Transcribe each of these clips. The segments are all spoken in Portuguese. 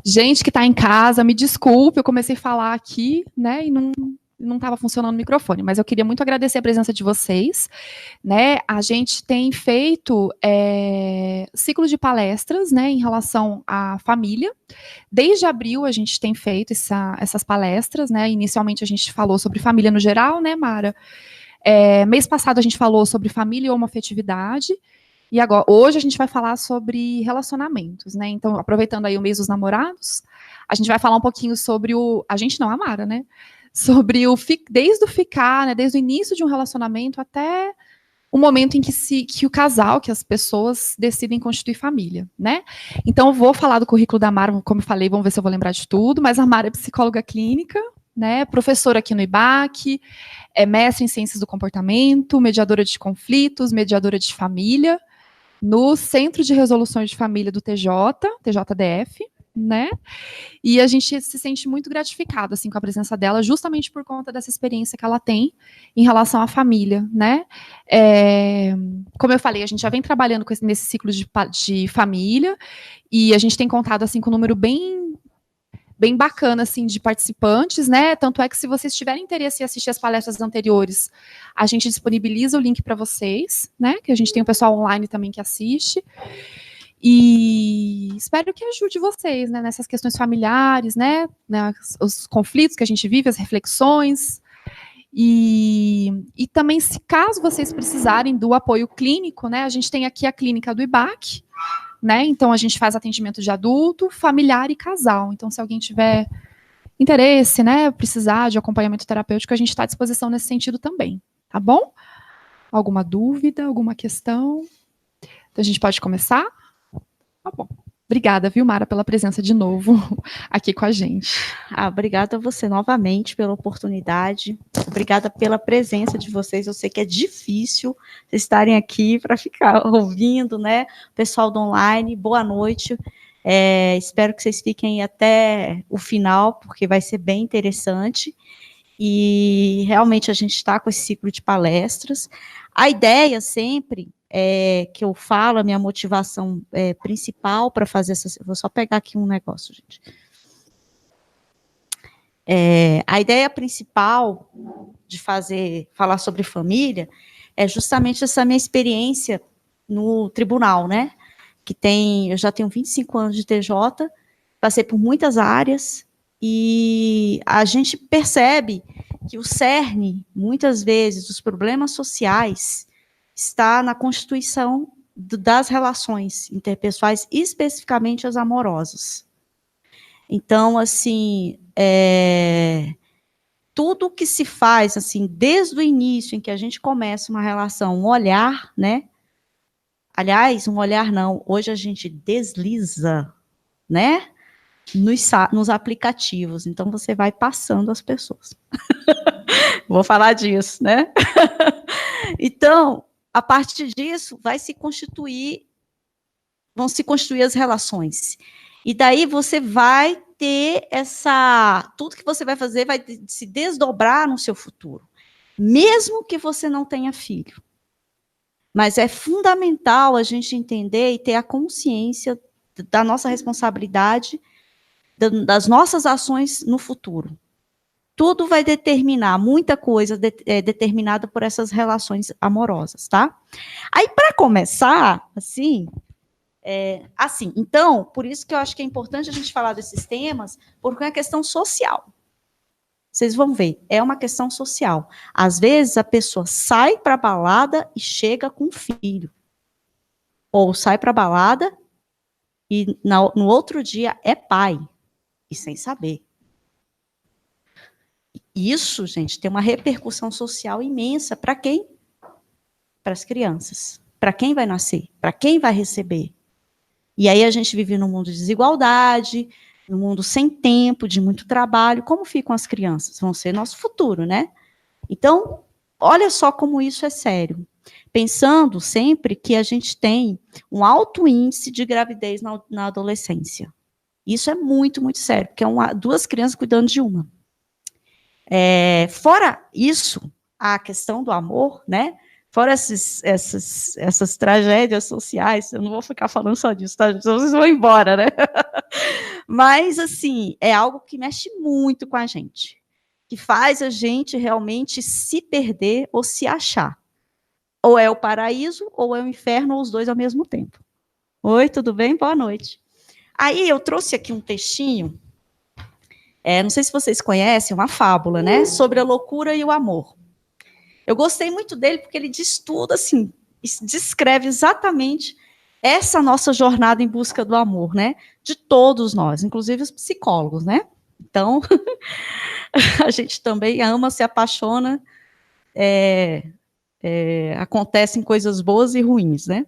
Gente que está em casa, me desculpe, eu comecei a falar aqui, né, e não estava funcionando o microfone, mas eu queria muito agradecer a presença de vocês, né, a gente tem feito ciclo de palestras, né, em relação à família. Desde abril a gente tem feito essas palestras, né, inicialmente a gente falou sobre família no geral, né, Mara? Mês passado a gente falou sobre família e homoafetividade, e agora, hoje a gente vai falar sobre relacionamentos, né? Então, aproveitando aí o mês dos namorados, a gente vai falar um pouquinho sobre a gente não, a Mara, né? Sobre desde o ficar, né? Desde o início de um relacionamento até o momento em que o casal, que as pessoas decidem constituir família, né? Então, eu vou falar do currículo da Mara, como eu falei, vamos ver se eu vou lembrar de tudo, mas a Mara é psicóloga clínica, né? Professora aqui no IBAC, é mestre em ciências do comportamento, mediadora de conflitos, mediadora de família, no Centro de Resoluções de Família do TJDF, né? E a gente se sente muito gratificado assim com a presença dela, justamente por conta dessa experiência que ela tem em relação à família, né? Como eu falei, a gente já vem trabalhando nesse ciclo de família e a gente tem contado assim com um número bem bacana, assim, de participantes, né? Tanto é que se vocês tiverem interesse em assistir as palestras anteriores, a gente disponibiliza o link para vocês, né? Que a gente tem o pessoal online também que assiste. E espero que ajude vocês, né? Nessas questões familiares, né? Os conflitos que a gente vive, as reflexões. E também, se caso vocês precisarem do apoio clínico, né? A gente tem aqui a clínica do IBAC, né? Então, a gente faz atendimento de adulto, familiar e casal. Então, se alguém tiver interesse, né, precisar de acompanhamento terapêutico, a gente está à disposição nesse sentido também, tá bom? Alguma dúvida, alguma questão? Então, a gente pode começar? Tá bom. Obrigada, viu, Mara, pela presença de novo aqui com a gente. Obrigada a você novamente pela oportunidade. Obrigada pela presença de vocês. Eu sei que é difícil vocês estarem aqui para ficar ouvindo, né? Pessoal do online, boa noite. Espero que vocês fiquem até o final, porque vai ser bem interessante. E realmente a gente está com esse ciclo de palestras. A ideia sempre que eu falo, a minha motivação principal para fazer essa... Vou só pegar aqui um negócio, gente. A ideia principal de falar sobre família é justamente essa minha experiência no tribunal, né? Eu já tenho 25 anos de TJ, passei por muitas áreas, e a gente percebe que o cerne, muitas vezes, dos problemas sociais está na constituição das relações interpessoais, especificamente as amorosas. Então, assim, tudo que se faz, assim, desde o início em que a gente começa uma relação, um olhar, né? Aliás, um olhar não, hoje a gente desliza, né? Nos aplicativos, então você vai passando as pessoas. Vou falar disso, né? Então, a partir disso, vão se constituir as relações. E daí você vai ter tudo que você vai fazer vai se desdobrar no seu futuro, mesmo que você não tenha filho. Mas é fundamental a gente entender e ter a consciência da nossa responsabilidade, das nossas ações no futuro. Tudo vai determinar, muita coisa é determinada por essas relações amorosas, tá? Aí, para começar, então, por isso que eu acho que é importante a gente falar desses temas, porque é uma questão social. Vocês vão ver, é uma questão social. Às vezes, a pessoa sai para a balada e chega com um filho. Ou sai para a balada e no outro dia é pai, e sem saber. Isso, gente, tem uma repercussão social imensa. Para quem? Para as crianças. Para quem vai nascer? Para quem vai receber? E aí a gente vive num mundo de desigualdade, num mundo sem tempo, de muito trabalho. Como ficam as crianças? Vão ser nosso futuro, né? Então, olha só como isso é sério. Pensando sempre que a gente tem um alto índice de gravidez na adolescência. Isso é muito, muito sério, porque é duas crianças cuidando de uma. Fora isso, a questão do amor, né? Fora essas tragédias sociais, eu não vou ficar falando só disso, tá? Vocês vão embora, né? Mas, assim, é algo que mexe muito com a gente, que faz a gente realmente se perder ou se achar. Ou é o paraíso, ou é o inferno, ou os dois ao mesmo tempo. Oi, tudo bem? Boa noite. Aí eu trouxe aqui um textinho, não sei se vocês conhecem, uma fábula, né? Sobre a loucura e o amor. Eu gostei muito dele porque ele diz tudo assim, descreve exatamente essa nossa jornada em busca do amor, né? De todos nós, inclusive os psicólogos, né? Então, a gente também ama, se apaixona, acontecem coisas boas e ruins, né?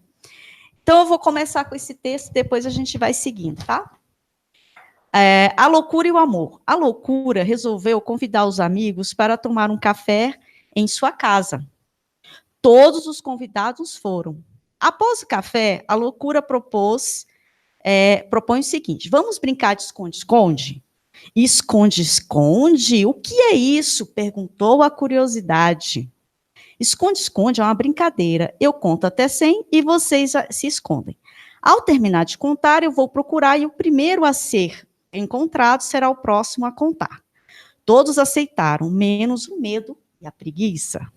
Então, eu vou começar com esse texto, depois a gente vai seguindo, tá? A loucura e o amor. A loucura resolveu convidar os amigos para tomar um café em sua casa. Todos os convidados foram. Após o café, a loucura propõe o seguinte: vamos brincar de esconde-esconde? Esconde-esconde? O que é isso? Perguntou a curiosidade. Esconde-esconde é uma brincadeira. Eu conto até 100 e vocês se escondem. Ao terminar de contar, eu vou procurar e o primeiro a ser encontrado será o próximo a contar. Todos aceitaram, menos o medo e a preguiça.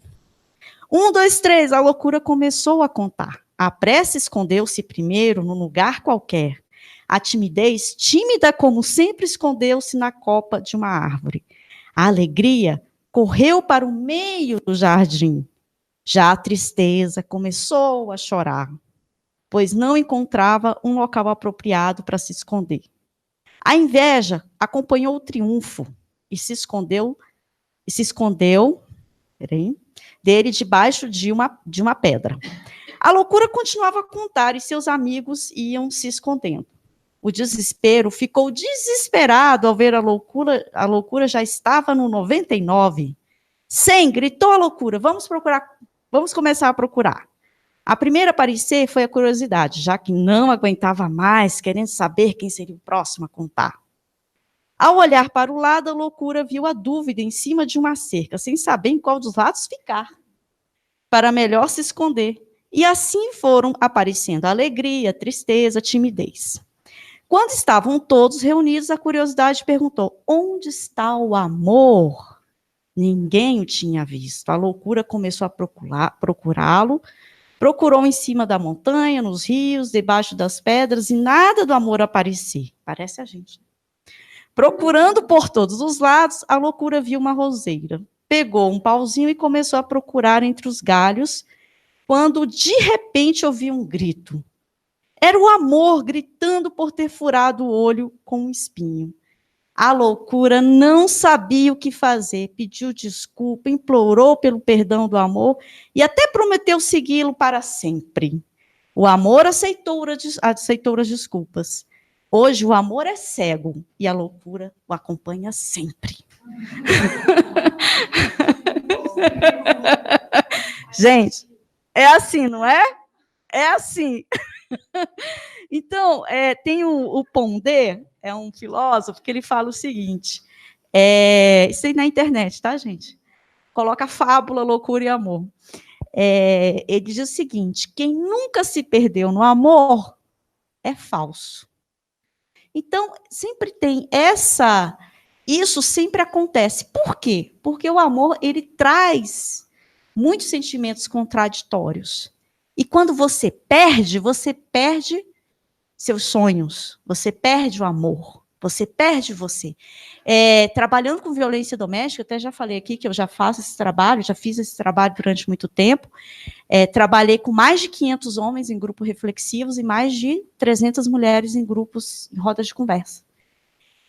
1, 2, 3, a loucura começou a contar. A pressa escondeu-se primeiro num lugar qualquer. A timidez, tímida como sempre, escondeu-se na copa de uma árvore. A alegria correu para o meio do jardim. Já a tristeza começou a chorar, pois não encontrava um local apropriado para se esconder. A inveja acompanhou o triunfo e se escondeu dele debaixo de uma pedra. A loucura continuava a contar e seus amigos iam se escondendo. O desespero ficou desesperado ao ver a loucura já estava no 99. 100, gritou a loucura, vamos começar a procurar. A primeira a aparecer foi a curiosidade, já que não aguentava mais, querendo saber quem seria o próximo a contar. Ao olhar para o lado, a loucura viu a dúvida em cima de uma cerca, sem saber em qual dos lados ficar, para melhor se esconder. E assim foram aparecendo a alegria, a tristeza, a timidez. Quando estavam todos reunidos, a curiosidade perguntou: onde está o amor? Ninguém o tinha visto. A loucura começou a procurá-lo, procurou em cima da montanha, nos rios, debaixo das pedras, e nada do amor aparecer. Parece a gente. Procurando por todos os lados, a loucura viu uma roseira. Pegou um pauzinho e começou a procurar entre os galhos, quando de repente ouviu um grito. Era o amor gritando por ter furado o olho com um espinho. A loucura não sabia o que fazer, pediu desculpa, implorou pelo perdão do amor e até prometeu segui-lo para sempre. O amor aceitou as desculpas. Hoje o amor é cego e a loucura o acompanha sempre. Gente, é assim, não é? É assim. Então, tem o Pondé, é um filósofo, que ele fala o seguinte, isso aí na internet, tá, gente? Coloca fábula, loucura e amor. Ele diz o seguinte: quem nunca se perdeu no amor é falso. Então, sempre tem isso sempre acontece. Por quê? Porque o amor, ele traz muitos sentimentos contraditórios. E quando você perde seus sonhos, você perde o amor, você perde você. Trabalhando com violência doméstica, até já falei aqui que eu já faço esse trabalho, já fiz esse trabalho durante muito tempo, trabalhei com mais de 500 homens em grupos reflexivos e mais de 300 mulheres em grupos, em rodas de conversa.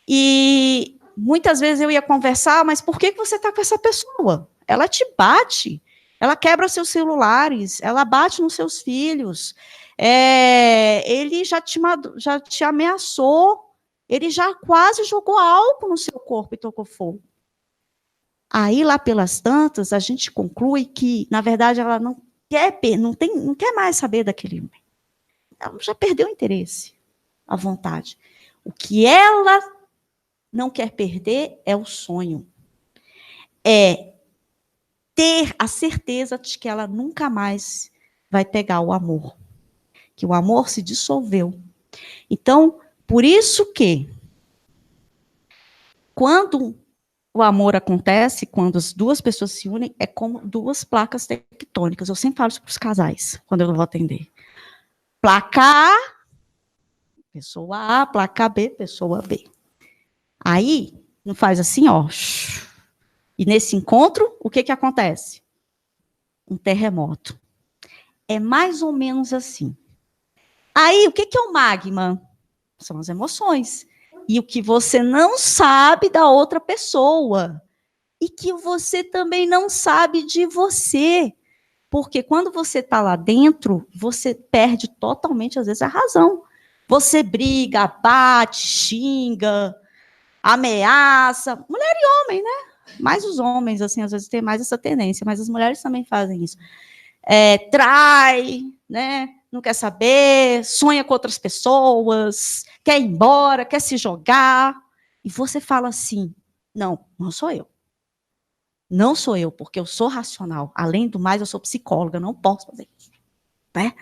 E muitas vezes eu ia conversar, mas por que você está com essa pessoa? Ela te bate, ela quebra seus celulares, ela bate nos seus filhos, ele já te ameaçou, ele já quase jogou álcool no seu corpo e tocou fogo. Aí, lá pelas tantas, a gente conclui que, na verdade, ela não quer mais saber daquele homem. Ela já perdeu o interesse, a vontade. O que ela não quer perder é o sonho. é ter a certeza de que ela nunca mais vai pegar o amor, que o amor se dissolveu. Então, por isso que, quando o amor acontece, quando as duas pessoas se unem, é como duas placas tectônicas. Eu sempre falo isso para os casais, quando eu vou atender. Placa A, pessoa A, placa B, pessoa B. Aí, não faz assim, ó. E nesse encontro, o que acontece? Um terremoto. É mais ou menos assim. Aí, o que é o magma? São as emoções. E o que você não sabe da outra pessoa. E que você também não sabe de você. Porque quando você está lá dentro, você perde totalmente, às vezes, a razão. Você briga, bate, xinga, ameaça. Mulher e homem, né? Mais os homens, assim, às vezes tem mais essa tendência, mas as mulheres também fazem isso. Trai, né? Não quer saber, sonha com outras pessoas, quer ir embora, quer se jogar. E você fala assim, não, não sou eu. Não sou eu, porque eu sou racional. Além do mais, eu sou psicóloga, não posso fazer isso. Né?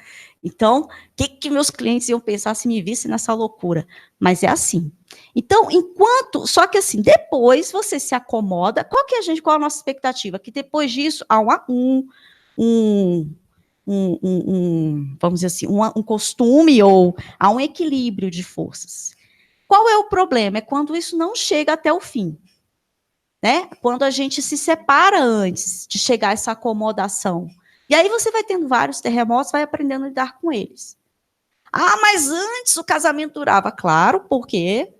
Então, o que meus clientes iam pensar se me vissem nessa loucura? Mas é assim. Então, só que assim, depois você se acomoda, qual é a nossa expectativa? Que depois disso há vamos dizer assim, um costume ou há um equilíbrio de forças. Qual é o problema? É quando isso não chega até o fim. Né? Quando a gente se separa antes de chegar a essa acomodação. E aí você vai tendo vários terremotos, vai aprendendo a lidar com eles. Ah, mas antes o casamento durava. Claro, porque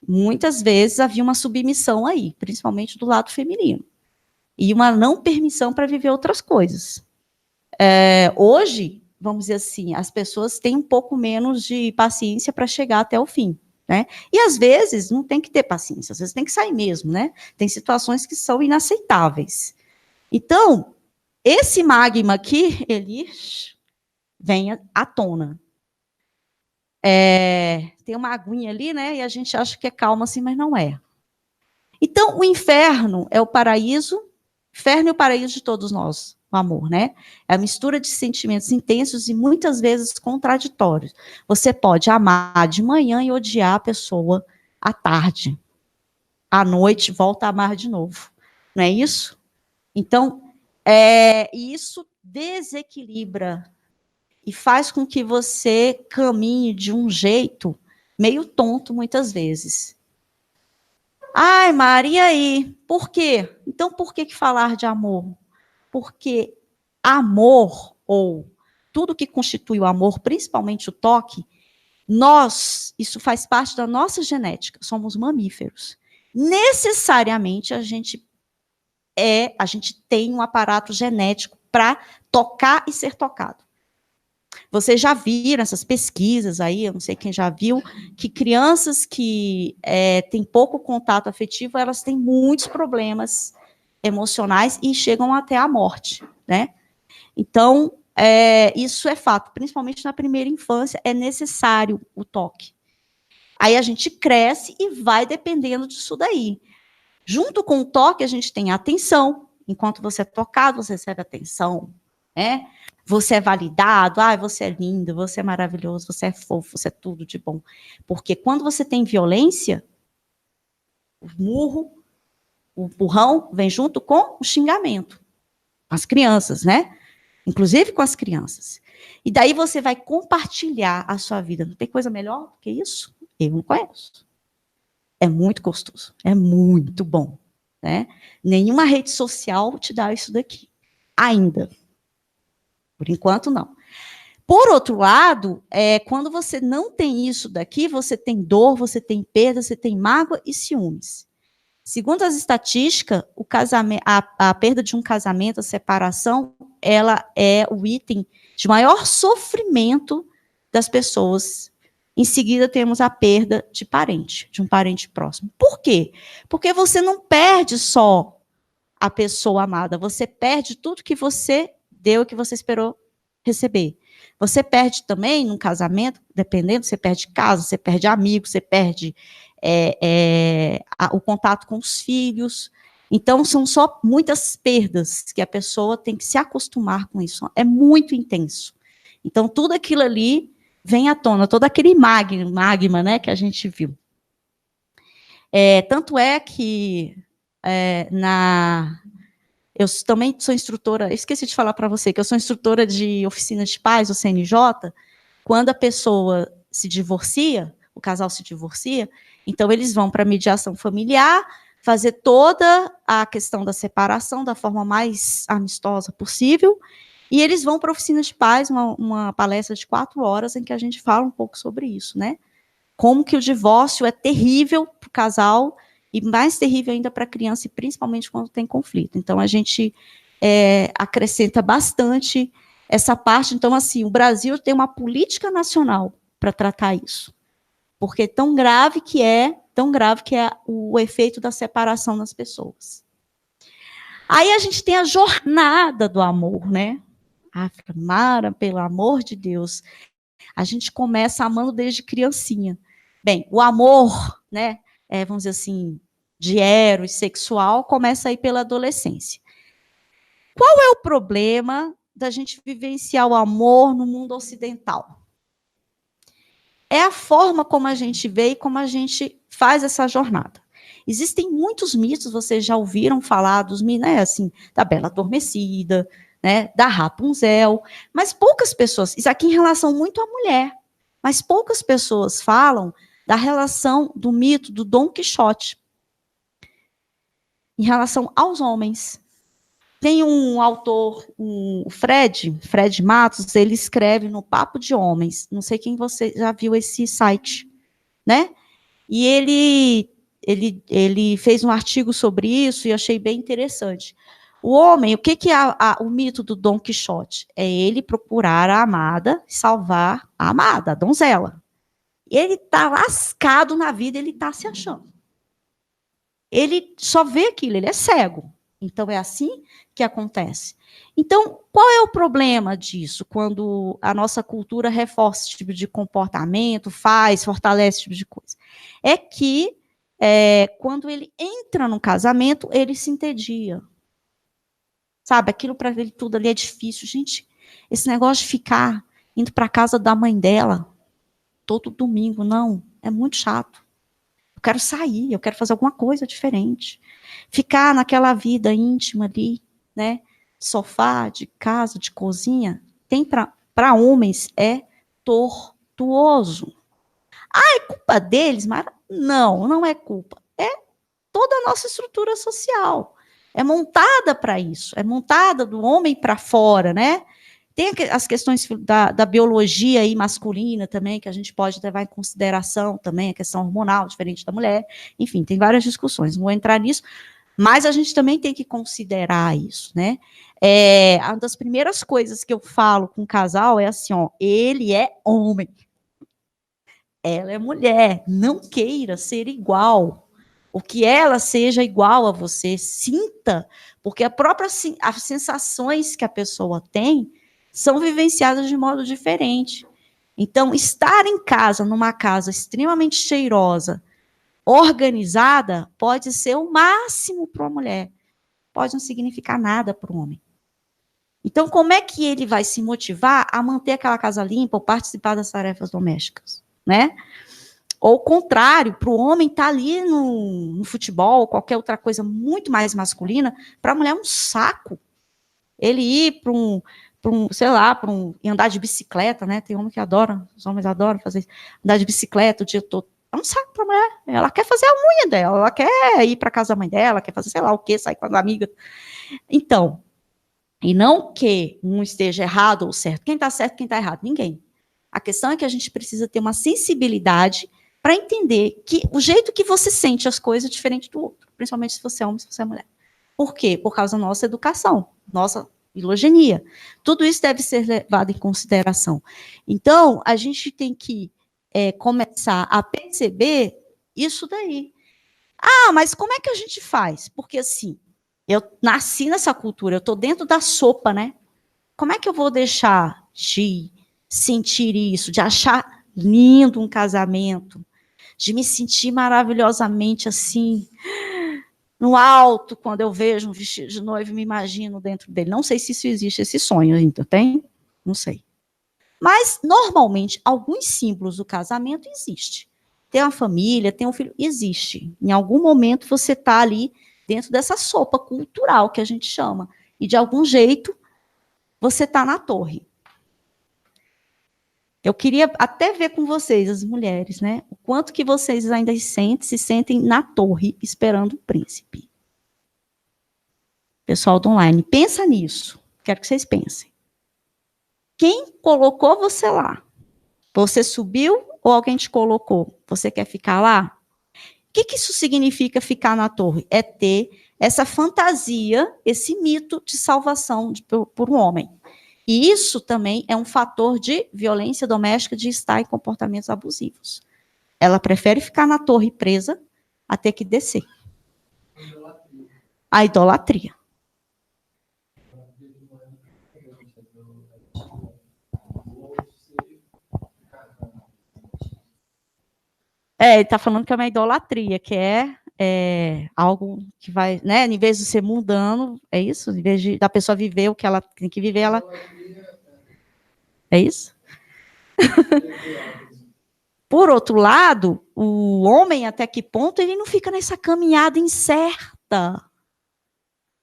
muitas vezes havia uma submissão aí, principalmente do lado feminino. E uma não permissão para viver outras coisas. Hoje, vamos dizer assim, as pessoas têm um pouco menos de paciência para chegar até o fim. Né? E às vezes não tem que ter paciência, às vezes tem que sair mesmo, né? Tem situações que são inaceitáveis. Então, esse magma aqui, ele vem à tona. Tem uma aguinha ali, né? E a gente acha que é calma assim, mas não é. Então, o inferno é o paraíso, inferno e o paraíso de todos nós, o amor, né? É a mistura de sentimentos intensos e muitas vezes contraditórios. Você pode amar de manhã e odiar a pessoa à tarde. À noite, volta a amar de novo. Não é isso? Então, isso desequilibra e faz com que você caminhe de um jeito meio tonto, muitas vezes. Ai, Maria, aí? Por quê? Então, por que falar de amor? Porque amor, ou tudo que constitui o amor, principalmente o toque, isso faz parte da nossa genética, somos mamíferos. Necessariamente a gente tem um aparato genético para tocar e ser tocado. Vocês já viram essas pesquisas aí, eu não sei quem já viu, que crianças que têm pouco contato afetivo, elas têm muitos problemas emocionais e chegam até a morte, né? Então, isso é fato, principalmente na primeira infância, é necessário o toque. Aí a gente cresce e vai dependendo disso daí. Junto com o toque, a gente tem a atenção. Enquanto você é tocado, você recebe atenção, né? Você é validado, você é lindo, você é maravilhoso, você é fofo, você é tudo de bom. Porque quando você tem violência, o murro, o empurrão vem junto com o xingamento. Com as crianças, né? Inclusive com as crianças. E daí você vai compartilhar a sua vida. Não tem coisa melhor do que isso? Eu não conheço. É muito gostoso, é muito bom. Né? Nenhuma rede social te dá isso daqui. Ainda. Por enquanto, não. Por outro lado, quando você não tem isso daqui, você tem dor, você tem perda, você tem mágoa e ciúmes. Segundo as estatísticas, a perda de um casamento, a separação, ela é o item de maior sofrimento das pessoas. Em seguida, temos a perda de um parente próximo. Por quê? Porque você não perde só a pessoa amada, você perde tudo que você deu, que você esperou receber. Você perde também, num casamento, dependendo, você perde casa, você perde amigos, você perde o contato com os filhos. Então, são só muitas perdas que a pessoa tem que se acostumar com isso. É muito intenso. Então, tudo aquilo ali vem à tona, todo aquele magma, né, que a gente viu. Tanto é que eu também sou instrutora, esqueci de falar para você, que eu sou instrutora de oficina de paz, o CNJ, quando a pessoa se divorcia, o casal se divorcia, então eles vão para a mediação familiar, fazer toda a questão da separação da forma mais amistosa possível, e eles vão para a oficina de paz, uma palestra de 4 horas, em que a gente fala um pouco sobre isso, né? Como que o divórcio é terrível para o casal, e mais terrível ainda para a criança, e principalmente quando tem conflito. Então, a gente acrescenta bastante essa parte. Então, assim, o Brasil tem uma política nacional para tratar isso, porque tão grave que é o efeito da separação nas pessoas. Aí a gente tem a jornada do amor, né? Mara, pelo amor de Deus, a gente começa amando desde criancinha. Bem, o amor, né, vamos dizer assim, de eros, sexual, começa aí pela adolescência. Qual é o problema da gente vivenciar o amor no mundo ocidental? É a forma como a gente vê e como a gente faz essa jornada. Existem muitos mitos, vocês já ouviram falar dos mitos, né, assim, da Bela Adormecida, né, da Rapunzel, mas poucas pessoas, isso aqui em relação muito à mulher, mas poucas pessoas falam da relação do mito do Dom Quixote em relação aos homens. Tem um autor, o Fred Matos, ele escreve no Papo de Homens, não sei quem você já viu esse site, né? E ele fez um artigo sobre isso e achei bem interessante. O homem, o que é o mito do Dom Quixote? É ele procurar a amada, salvar a amada, a donzela. Ele está lascado na vida, ele está se achando. Ele só vê aquilo, ele é cego. Então, é assim que acontece. Então, qual é o problema disso? Quando a nossa cultura reforça esse tipo de comportamento, fortalece esse tipo de coisa. É que, quando ele entra no casamento, ele se entedia. Sabe, aquilo para ele tudo ali é difícil. Gente, esse negócio de ficar indo para a casa da mãe dela todo domingo, não, é muito chato. Eu quero sair, eu quero fazer alguma coisa diferente. Ficar naquela vida íntima ali, né? Sofá, de casa, de cozinha, tem para homens é tortuoso. Ah, é culpa deles? Mas não é culpa. É toda a nossa estrutura social. É montada para isso, é montada do homem para fora, né? Tem as questões da biologia aí masculina também, que a gente pode levar em consideração também, a questão hormonal, diferente da mulher. Enfim, tem várias discussões, não vou entrar nisso, mas a gente também tem que considerar isso, né? Uma das primeiras coisas que eu falo com o casal é assim, ó, ele é homem, ela é mulher, não queira ser igual. O que ela seja igual a você, sinta, porque as sensações que a pessoa tem são vivenciadas de modo diferente. Então, estar em casa, numa casa extremamente cheirosa, organizada, pode ser o máximo para uma mulher. Pode não significar nada para o homem. Então, como é que ele vai se motivar a manter aquela casa limpa ou participar das tarefas domésticas, né? Ou o contrário, para o homem estar ali no futebol, qualquer outra coisa muito mais masculina, para a mulher é um saco. Ele ir para andar de bicicleta, né? Tem homem que adora, os homens adoram fazer isso, andar de bicicleta o dia todo. É um saco para a mulher. Ela quer fazer a unha dela, ela quer ir para casa da mãe dela, quer fazer sei lá o quê, sair com as amigas. Então, e não que um esteja errado ou certo. Quem está certo, quem está errado? Ninguém. A questão é que a gente precisa ter uma sensibilidade para entender que o jeito que você sente as coisas é diferente do outro, principalmente se você é homem, se você é mulher. Por quê? Por causa da nossa educação, nossa filogenia. Tudo isso deve ser levado em consideração. Então, a gente tem que começar a perceber isso daí. Ah, mas como é que a gente faz? Porque, assim, eu nasci nessa cultura, eu estou dentro da sopa, né? Como é que eu vou deixar de sentir isso, de achar lindo um casamento, de me sentir maravilhosamente assim, no alto, quando eu vejo um vestido de noiva, me imagino dentro dele. Não sei se isso existe, esse sonho ainda, tem? Não sei. Mas, normalmente, alguns símbolos do casamento existem. Tem uma família, tem um filho, existe. Em algum momento você está ali dentro dessa sopa cultural que a gente chama. E, de algum jeito, você está na torre. Eu queria até ver com vocês, as mulheres, né? O quanto que vocês ainda se sentem na torre, esperando o príncipe. Pessoal do online, pensa nisso. Quero que vocês pensem. Quem colocou você lá? Você subiu ou alguém te colocou? Você quer ficar lá? O que isso significa ficar na torre? É ter essa fantasia, esse mito de salvação por um homem. E isso também é um fator de violência doméstica, de estar em comportamentos abusivos. Ela prefere ficar na torre presa a ter que descer. A idolatria. Ele está falando que é uma idolatria, que é algo que vai, né, em vez de ser mundano, é isso? Em vez da pessoa viver o que ela tem que viver, ela... É isso? Por outro lado, o homem, até que ponto, ele não fica nessa caminhada incerta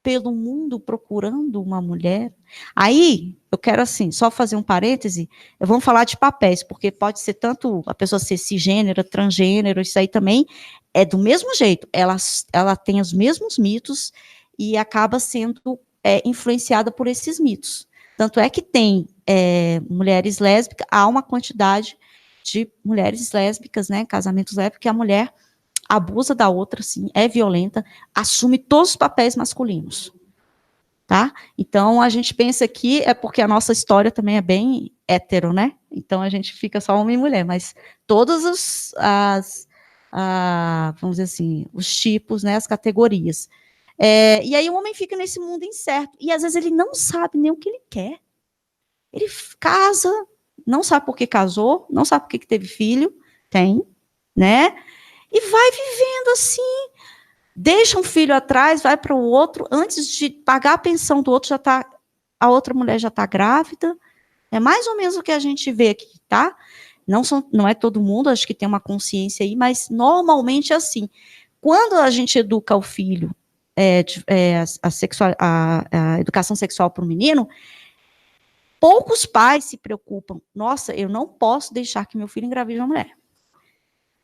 pelo mundo procurando uma mulher. Aí, eu quero, assim, só fazer um parêntese, vamos falar de papéis, porque pode ser tanto a pessoa ser cisgênero, transgênero, isso aí também é do mesmo jeito. Ela tem os mesmos mitos e acaba sendo influenciada por esses mitos. Tanto é que tem mulheres lésbicas, há uma quantidade de mulheres lésbicas, né, casamentos lésbicos, que a mulher abusa da outra, sim, é violenta, assume todos os papéis masculinos, tá? Então, a gente pensa que é porque a nossa história também é bem hétero, né? Então, a gente fica só homem e mulher, mas todos vamos dizer assim, os tipos, né, as categorias. E aí o homem fica nesse mundo incerto, e às vezes ele não sabe nem o que ele quer. Ele casa, não sabe por que casou, não sabe por que teve filho, né? E vai vivendo assim, deixa um filho atrás, vai para o outro, antes de pagar a pensão do outro, a outra mulher já está grávida. É mais ou menos o que a gente vê aqui, tá? Não é todo mundo, acho que tem uma consciência aí, mas normalmente é assim. Quando a gente educa o filho, a educação sexual para o menino, poucos pais se preocupam. Nossa, eu não posso deixar que meu filho engravide uma mulher.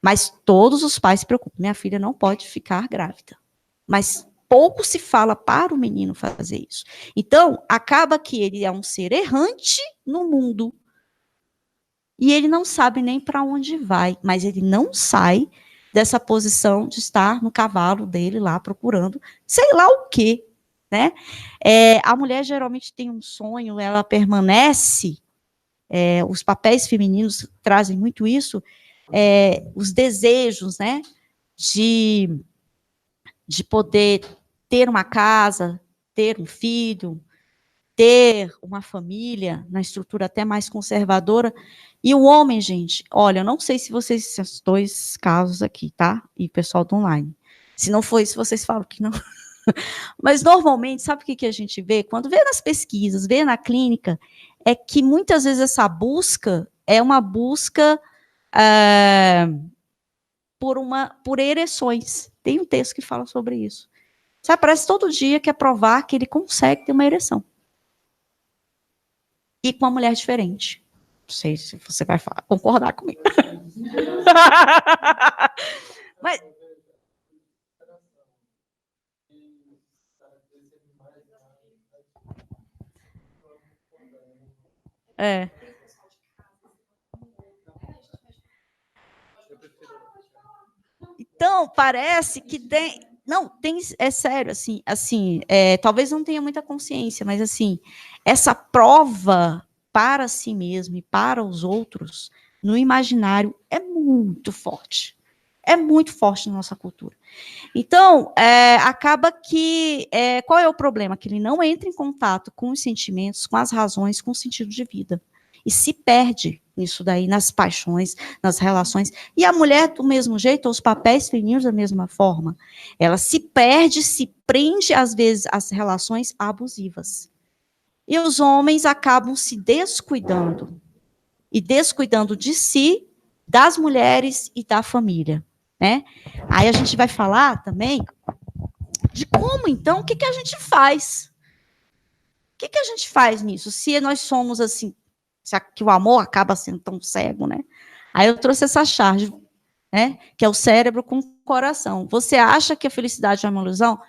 Mas todos os pais se preocupam. Minha filha não pode ficar grávida. Mas pouco se fala para o menino fazer isso. Então, acaba que ele é um ser errante no mundo. E ele não sabe nem para onde vai. Mas ele não sai dessa posição de estar no cavalo dele lá procurando sei lá o quê. Né? A mulher geralmente tem um sonho, ela permanece. Os papéis femininos trazem muito isso. Os desejos, né, de poder ter uma casa, ter um filho, ter uma família, na estrutura até mais conservadora. E o homem, gente, olha, eu não sei se vocês, esses dois casos aqui, tá? E o pessoal do online. Se não for isso, vocês falam que não. Mas, normalmente, sabe o que a gente vê? Quando vê nas pesquisas, vê na clínica, é que muitas vezes essa busca é uma busca por ereções. Tem um texto que fala sobre isso. Sabe, parece todo dia que é provar que ele consegue ter uma ereção. E com uma mulher diferente. Não sei se você vai concordar comigo. Mas... Então, parece que tem... Não, é sério, assim, talvez não tenha muita consciência, mas, assim, essa prova para si mesmo e para os outros, no imaginário, é muito forte. É muito forte na nossa cultura. Então, acaba que... qual é o problema? Que ele não entra em contato com os sentimentos, com as razões, com o sentido de vida. E se perde nisso daí, nas paixões, nas relações. E a mulher, do mesmo jeito, os papéis femininos da mesma forma. Ela se perde, se prende, às vezes, às relações abusivas. E os homens acabam se descuidando. E descuidando de si, das mulheres e da família, né? Aí a gente vai falar também de como, então, o que a gente faz? O que a gente faz nisso? Se nós somos assim, que o amor acaba sendo tão cego, né? Aí eu trouxe essa charge, né? Que é o cérebro com o coração. Você acha que a felicidade é uma ilusão?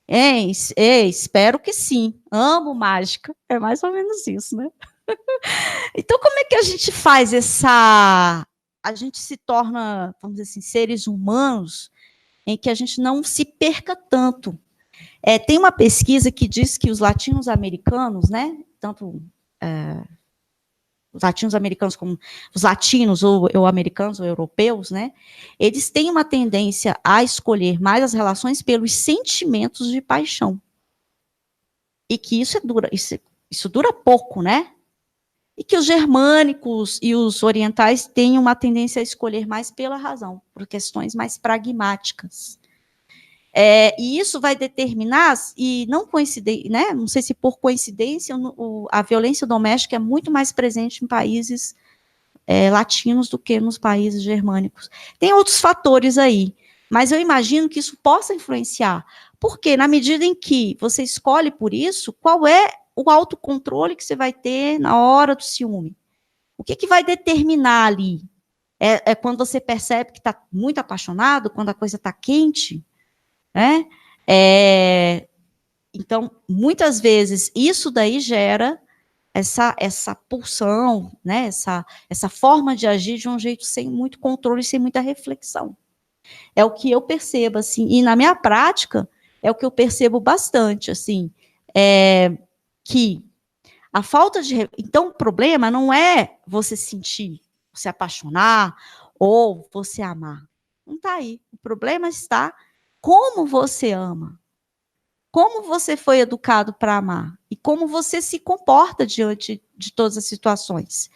Espero que sim. Amo mágica. É mais ou menos isso, né? Então, como é que a gente faz essa... A gente se torna, vamos dizer assim, seres humanos em que a gente não se perca tanto. Tem uma pesquisa que diz que os latinos-americanos, né, tanto os latinos-americanos como os latinos ou americanos ou europeus, né, eles têm uma tendência a escolher mais as relações pelos sentimentos de paixão. E que isso dura pouco, né? E que os germânicos e os orientais têm uma tendência a escolher mais pela razão, por questões mais pragmáticas. E isso vai determinar, e não coincide, né? Não sei se por coincidência, a violência doméstica é muito mais presente em países latinos do que nos países germânicos. Tem outros fatores aí, mas eu imagino que isso possa influenciar, porque na medida em que você escolhe por isso, qual é o autocontrole que você vai ter na hora do ciúme? O que vai determinar ali? É quando você percebe que está muito apaixonado, quando a coisa está quente, né? Então, muitas vezes, isso daí gera essa pulsão, né? essa forma de agir de um jeito sem muito controle, sem muita reflexão. É o que eu percebo, assim, e na minha prática, é o que eu percebo bastante, assim, que a falta de... Então, o problema não é você sentir, você apaixonar, ou você amar. Não está aí. O problema está como você ama, como você foi educado para amar e como você se comporta diante de todas as situações.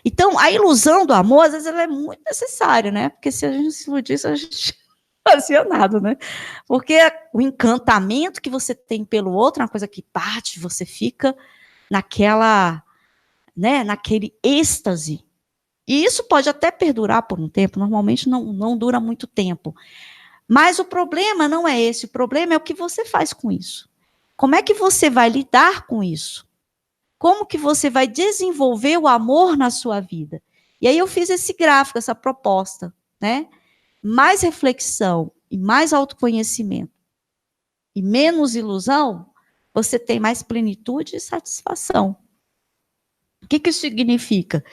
Então, a ilusão do amor, às vezes, ela é muito necessária, né? Porque se a gente se iludisse, a gente não fazia nada, né? Porque o encantamento que você tem pelo outro é uma coisa que parte, você fica naquela, né, naquele êxtase. E isso pode até perdurar por um tempo, normalmente não dura muito tempo. Mas o problema não é esse, o problema é o que você faz com isso. Como é que você vai lidar com isso? Como que você vai desenvolver o amor na sua vida? E aí eu fiz esse gráfico, essa proposta, né? Mais reflexão e mais autoconhecimento e menos ilusão, você tem mais plenitude e satisfação. O que isso significa?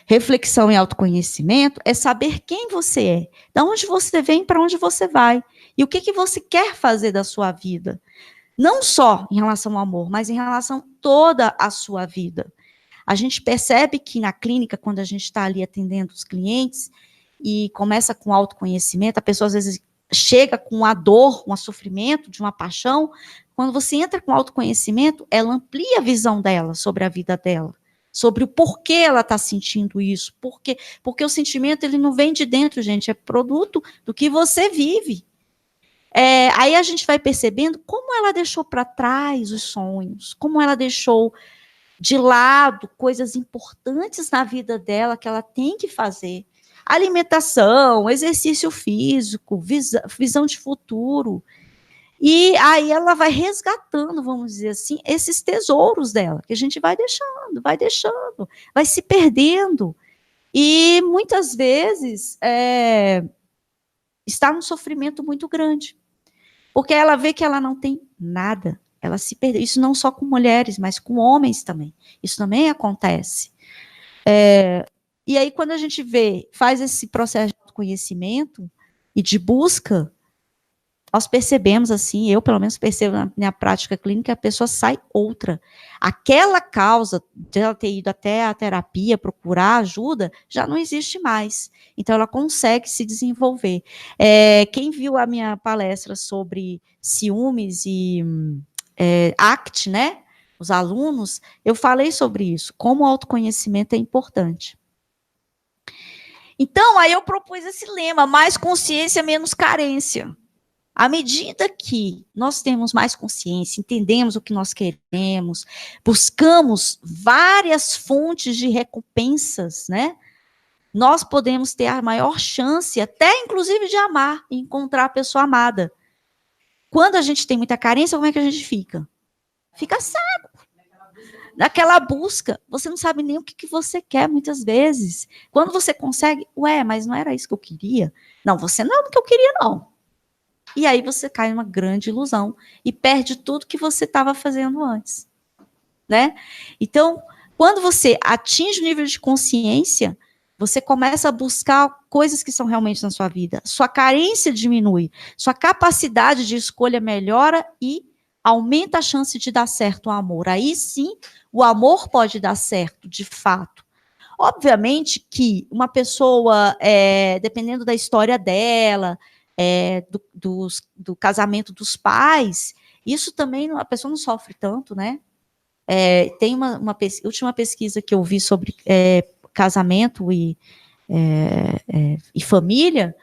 Reflexão e autoconhecimento é saber quem você é, de onde você vem, para onde você vai, e o que você quer fazer da sua vida. Não só em relação ao amor, mas em relação a toda a sua vida. A gente percebe que na clínica, quando a gente está ali atendendo os clientes, e começa com autoconhecimento, a pessoa às vezes chega com a dor, um sofrimento de uma paixão, quando você entra com autoconhecimento, ela amplia a visão dela sobre a vida dela, sobre o porquê ela está sentindo isso, porque o sentimento ele não vem de dentro, gente, é produto do que você vive. Aí a gente vai percebendo como ela deixou para trás os sonhos, como ela deixou de lado coisas importantes na vida dela que ela tem que fazer. Alimentação, exercício físico, visão de futuro. E aí ela vai resgatando, vamos dizer assim, esses tesouros dela, que a gente vai deixando, vai se perdendo. E muitas vezes está num sofrimento muito grande. Porque ela vê que ela não tem nada. Ela se perdeu. Isso não só com mulheres, mas com homens também. Isso também acontece. E aí, quando a gente faz esse processo de conhecimento e de busca, nós percebemos assim, eu pelo menos percebo na minha prática clínica, a pessoa sai outra. Aquela causa de ela ter ido até a terapia, procurar ajuda, já não existe mais. Então, ela consegue se desenvolver. Quem viu a minha palestra sobre ciúmes e ACT, né? Os alunos, eu falei sobre isso, como o autoconhecimento é importante. Então, aí eu propus esse lema, mais consciência, menos carência. À medida que nós temos mais consciência, entendemos o que nós queremos, buscamos várias fontes de recompensas, né? Nós podemos ter a maior chance, até inclusive de amar e encontrar a pessoa amada. Quando a gente tem muita carência, como é que a gente fica? Fica cego. Naquela busca, você não sabe nem o que você quer muitas vezes. Quando você consegue, mas não era isso que eu queria. Não, você não é o que eu queria, não. E aí você cai numa grande ilusão e perde tudo que você estava fazendo antes, né? Então, quando você atinge o nível de consciência, você começa a buscar coisas que são realmente na sua vida. Sua carência diminui, sua capacidade de escolha melhora e aumenta a chance de dar certo o amor. Aí sim, o amor pode dar certo, de fato. Obviamente que uma pessoa, dependendo da história dela, do casamento dos pais, isso também a pessoa não sofre tanto, né? Tem uma última pesquisa que eu vi sobre casamento e família,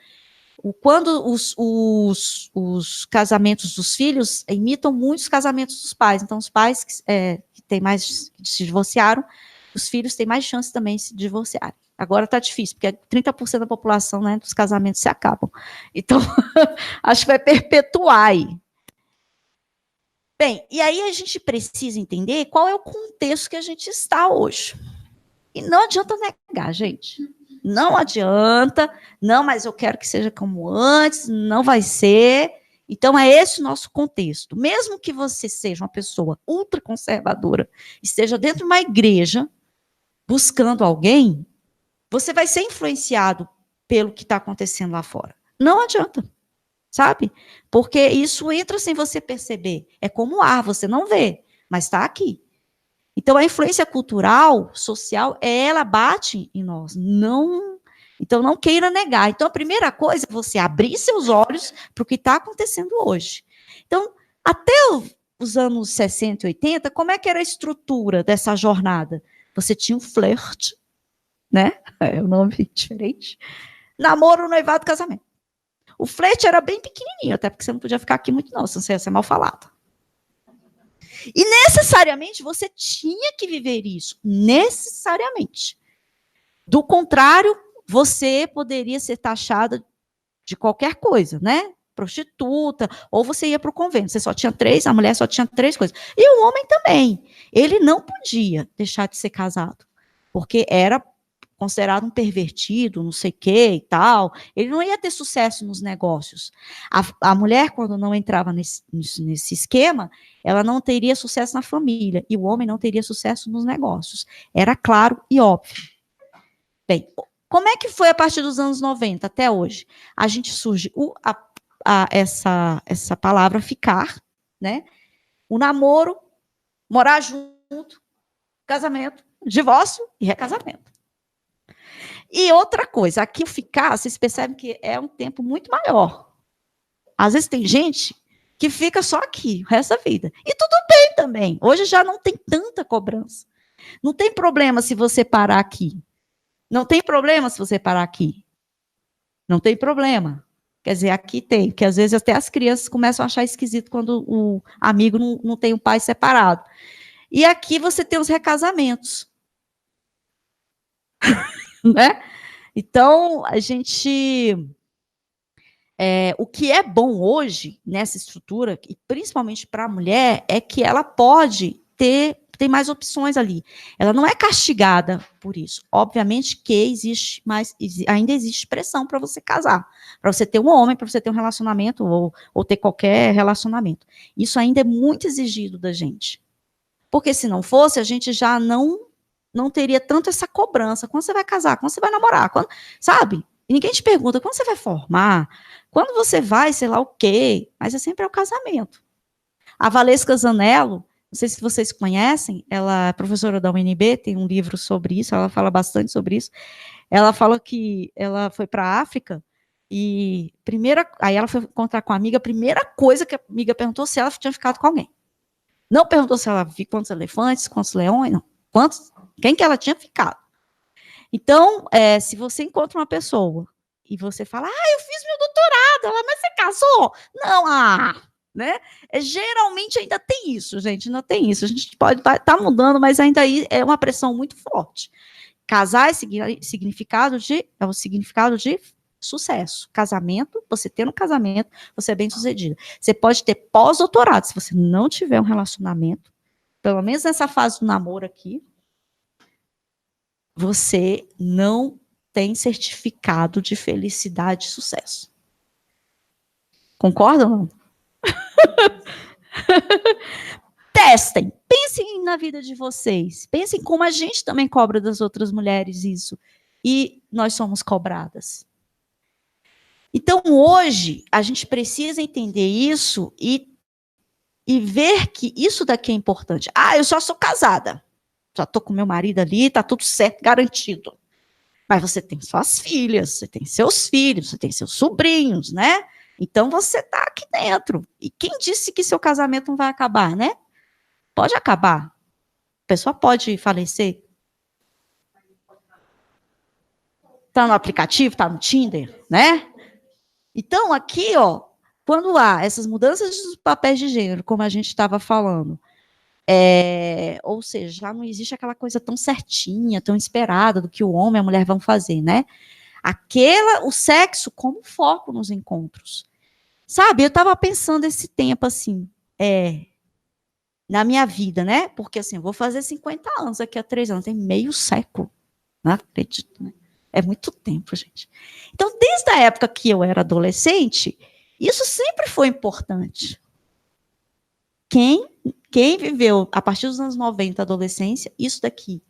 quando os casamentos dos filhos imitam muitos casamentos dos pais. Então, os pais que se divorciaram, os filhos têm mais chance também de se divorciarem. Agora está difícil, porque 30% da população, né, dos casamentos se acabam. Então, acho que vai perpetuar aí. Bem, e aí a gente precisa entender qual é o contexto que a gente está hoje. E não adianta negar, gente. Não adianta. Não, mas eu quero que seja como antes. Não vai ser. Então, é esse o nosso contexto. Mesmo que você seja uma pessoa ultraconservadora, esteja dentro de uma igreja, buscando alguém, você vai ser influenciado pelo que está acontecendo lá fora. Não adianta, sabe? Porque isso entra sem você perceber. É como ar, você não vê, mas está aqui. Então, a influência cultural, social, ela bate em nós. Então, não queira negar. Então, a primeira coisa é você abrir seus olhos para o que está acontecendo hoje. Então, até os anos 60 e 80, como é que era a estrutura dessa jornada? Você tinha um flerte, né? É um nome diferente. Namoro, noivado, casamento. O flerte era bem pequenininho, até porque você não podia ficar aqui muito não, senão você ia ser mal falado. E necessariamente você tinha que viver isso. Necessariamente. Do contrário, você poderia ser taxada de qualquer coisa, né? Prostituta, ou você ia para o convento. Você só tinha 3, a mulher só tinha 3 coisas. E o homem também. Ele não podia deixar de ser casado, porque era considerado um pervertido, não sei o que e tal. Ele não ia ter sucesso nos negócios. A mulher, quando não entrava nesse esquema, ela não teria sucesso na família, e o homem não teria sucesso nos negócios. Era claro e óbvio. Bem, como é que foi a partir dos anos 90 até hoje? A gente surge essa palavra ficar, né? O namoro, morar junto, casamento, divórcio e recasamento. E outra coisa, aqui o ficar, vocês percebem que é um tempo muito maior. Às vezes tem gente que fica só aqui, o resto da vida. E tudo bem também. Hoje já não tem tanta cobrança. Não tem problema se você parar aqui. Não tem problema se você parar aqui. Não tem problema. Quer dizer, aqui tem, porque às vezes até as crianças começam a achar esquisito quando o amigo não tem um pai separado. E aqui você tem os recasamentos. Né? Então, a gente... o que é bom hoje, nessa estrutura, e principalmente para a mulher, é que ela pode tem mais opções ali. Ela não é castigada por isso. Obviamente que ainda existe pressão para você casar, para você ter um homem, para você ter um relacionamento, ou ter qualquer relacionamento. Isso ainda é muito exigido da gente. Porque se não fosse, a gente já não teria tanto essa cobrança. Quando você vai casar? Quando você vai namorar? Sabe? E ninguém te pergunta, quando você vai formar? Quando você vai, sei lá o quê? Mas é sempre o casamento. A Valesca Zanello, não sei se vocês conhecem, ela é professora da UNB, tem um livro sobre isso, ela fala bastante sobre isso. Ela fala que ela foi para a África e aí ela foi encontrar com a amiga, a primeira coisa que a amiga perguntou se ela tinha ficado com alguém. Não perguntou se ela viu quantos elefantes, quantos leões, não. Quem que ela tinha ficado. Então, se você encontra uma pessoa e você fala, eu fiz meu doutorado, ela, mas você casou? Não, né? Geralmente ainda tem isso, gente, ainda tem isso. A gente pode tá mudando, mas ainda aí é uma pressão muito forte. Casar é o significado de sucesso. Casamento, você ter um casamento, você é bem-sucedido. Você pode ter pós-doutorado, se você não tiver um relacionamento, pelo menos nessa fase do namoro aqui, você não tem certificado de felicidade e sucesso. Concordam ou não? Testem, pensem na vida de vocês, pensem como a gente também cobra das outras mulheres isso, e nós somos cobradas. Então, hoje, a gente precisa entender isso e ver que isso daqui é importante. Eu só sou casada, já estou com meu marido ali, está tudo certo, garantido. Mas você tem suas filhas, você tem seus filhos, você tem seus sobrinhos, né? Então, você está aqui dentro. E quem disse que seu casamento não vai acabar, né? Pode acabar. A pessoa pode falecer. Está no aplicativo, está no Tinder, né? Então, aqui, quando há essas mudanças dos papéis de gênero, como a gente estava falando, ou seja, já não existe aquela coisa tão certinha, tão esperada do que o homem e a mulher vão fazer, né? O sexo como foco nos encontros. Sabe, eu estava pensando esse tempo, assim, na minha vida, né? Porque, assim, eu vou fazer 50 anos daqui a 3 anos, tem meio século, não acredito, né? É muito tempo, gente. Então, desde a época que eu era adolescente, isso sempre foi importante. Quem viveu a partir dos anos 90, adolescência, isso daqui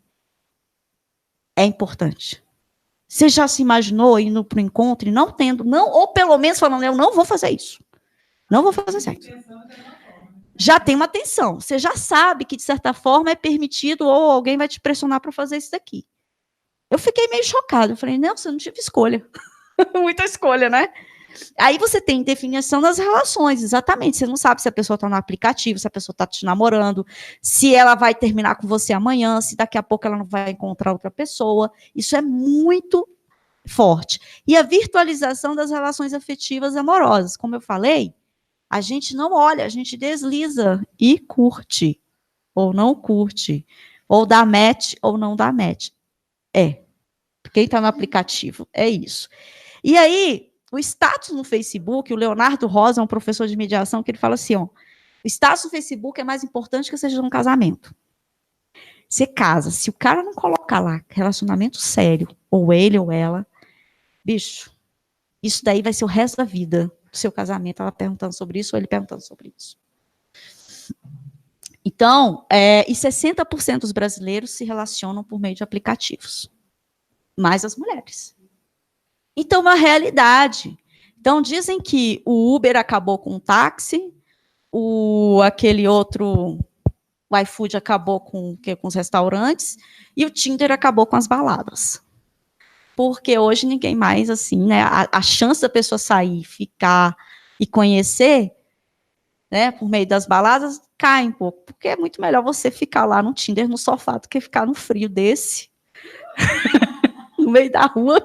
é importante. Você já se imaginou indo para o encontro e não tendo, ou pelo menos falando, eu não vou fazer isso. Não vou fazer sexo. Já tem uma tensão. Você já sabe que, de certa forma, é permitido ou alguém vai te pressionar para fazer isso daqui. Eu fiquei meio chocada. Eu falei, não, você não tive escolha. Muita escolha, né? Aí você tem definição das relações, exatamente. Você não sabe se a pessoa está no aplicativo, se a pessoa está te namorando, se ela vai terminar com você amanhã, se daqui a pouco ela não vai encontrar outra pessoa. Isso é muito forte. E a virtualização das relações afetivas amorosas. Como eu falei, a gente não olha, a gente desliza e curte, ou não curte, ou dá match, ou não dá match. Quem está no aplicativo, é isso. E aí, o status no Facebook, o Leonardo Rosa, um professor de mediação, que ele fala assim, o status no Facebook é mais importante que seja um casamento. Você casa, se o cara não coloca lá relacionamento sério, ou ele ou ela, bicho, isso daí vai ser o resto da vida do seu casamento, ela perguntando sobre isso, ou ele perguntando sobre isso. Então, e 60% dos brasileiros se relacionam por meio de aplicativos. Mais as mulheres. Então, uma realidade. Então, dizem que o Uber acabou com o táxi, aquele outro, o iFood acabou com os restaurantes, e o Tinder acabou com as baladas. Porque hoje ninguém mais, assim, né, a chance da pessoa sair, ficar e conhecer, né, por meio das baladas, cai um pouco. Porque é muito melhor você ficar lá no Tinder, no sofá, do que ficar no frio desse, no meio da rua,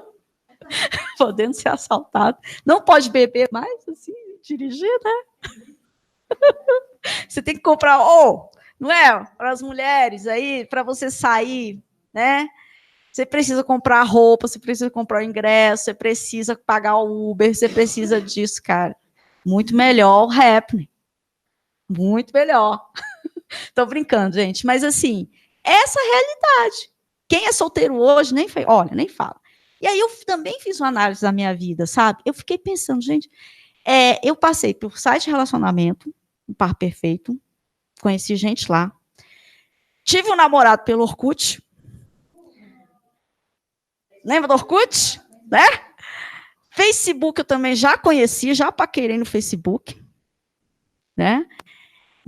podendo ser assaltado. Não pode beber mais, assim, dirigir, né? Você tem que comprar, não é? Para as mulheres aí, para você sair, né? Você precisa comprar roupa, você precisa comprar o ingresso, você precisa pagar o Uber, você precisa disso, cara. Muito melhor o Happn. Muito melhor. Tô brincando, gente. Mas, assim, essa é a realidade. Quem é solteiro hoje, nem fala. E aí eu também fiz uma análise da minha vida, sabe? Eu fiquei pensando, gente, eu passei por site de relacionamento, um par perfeito, conheci gente lá. Tive um namorado pelo Orkut. Lembra do Orkut? Né? Facebook eu também já conheci, já paquerei no Facebook. Né?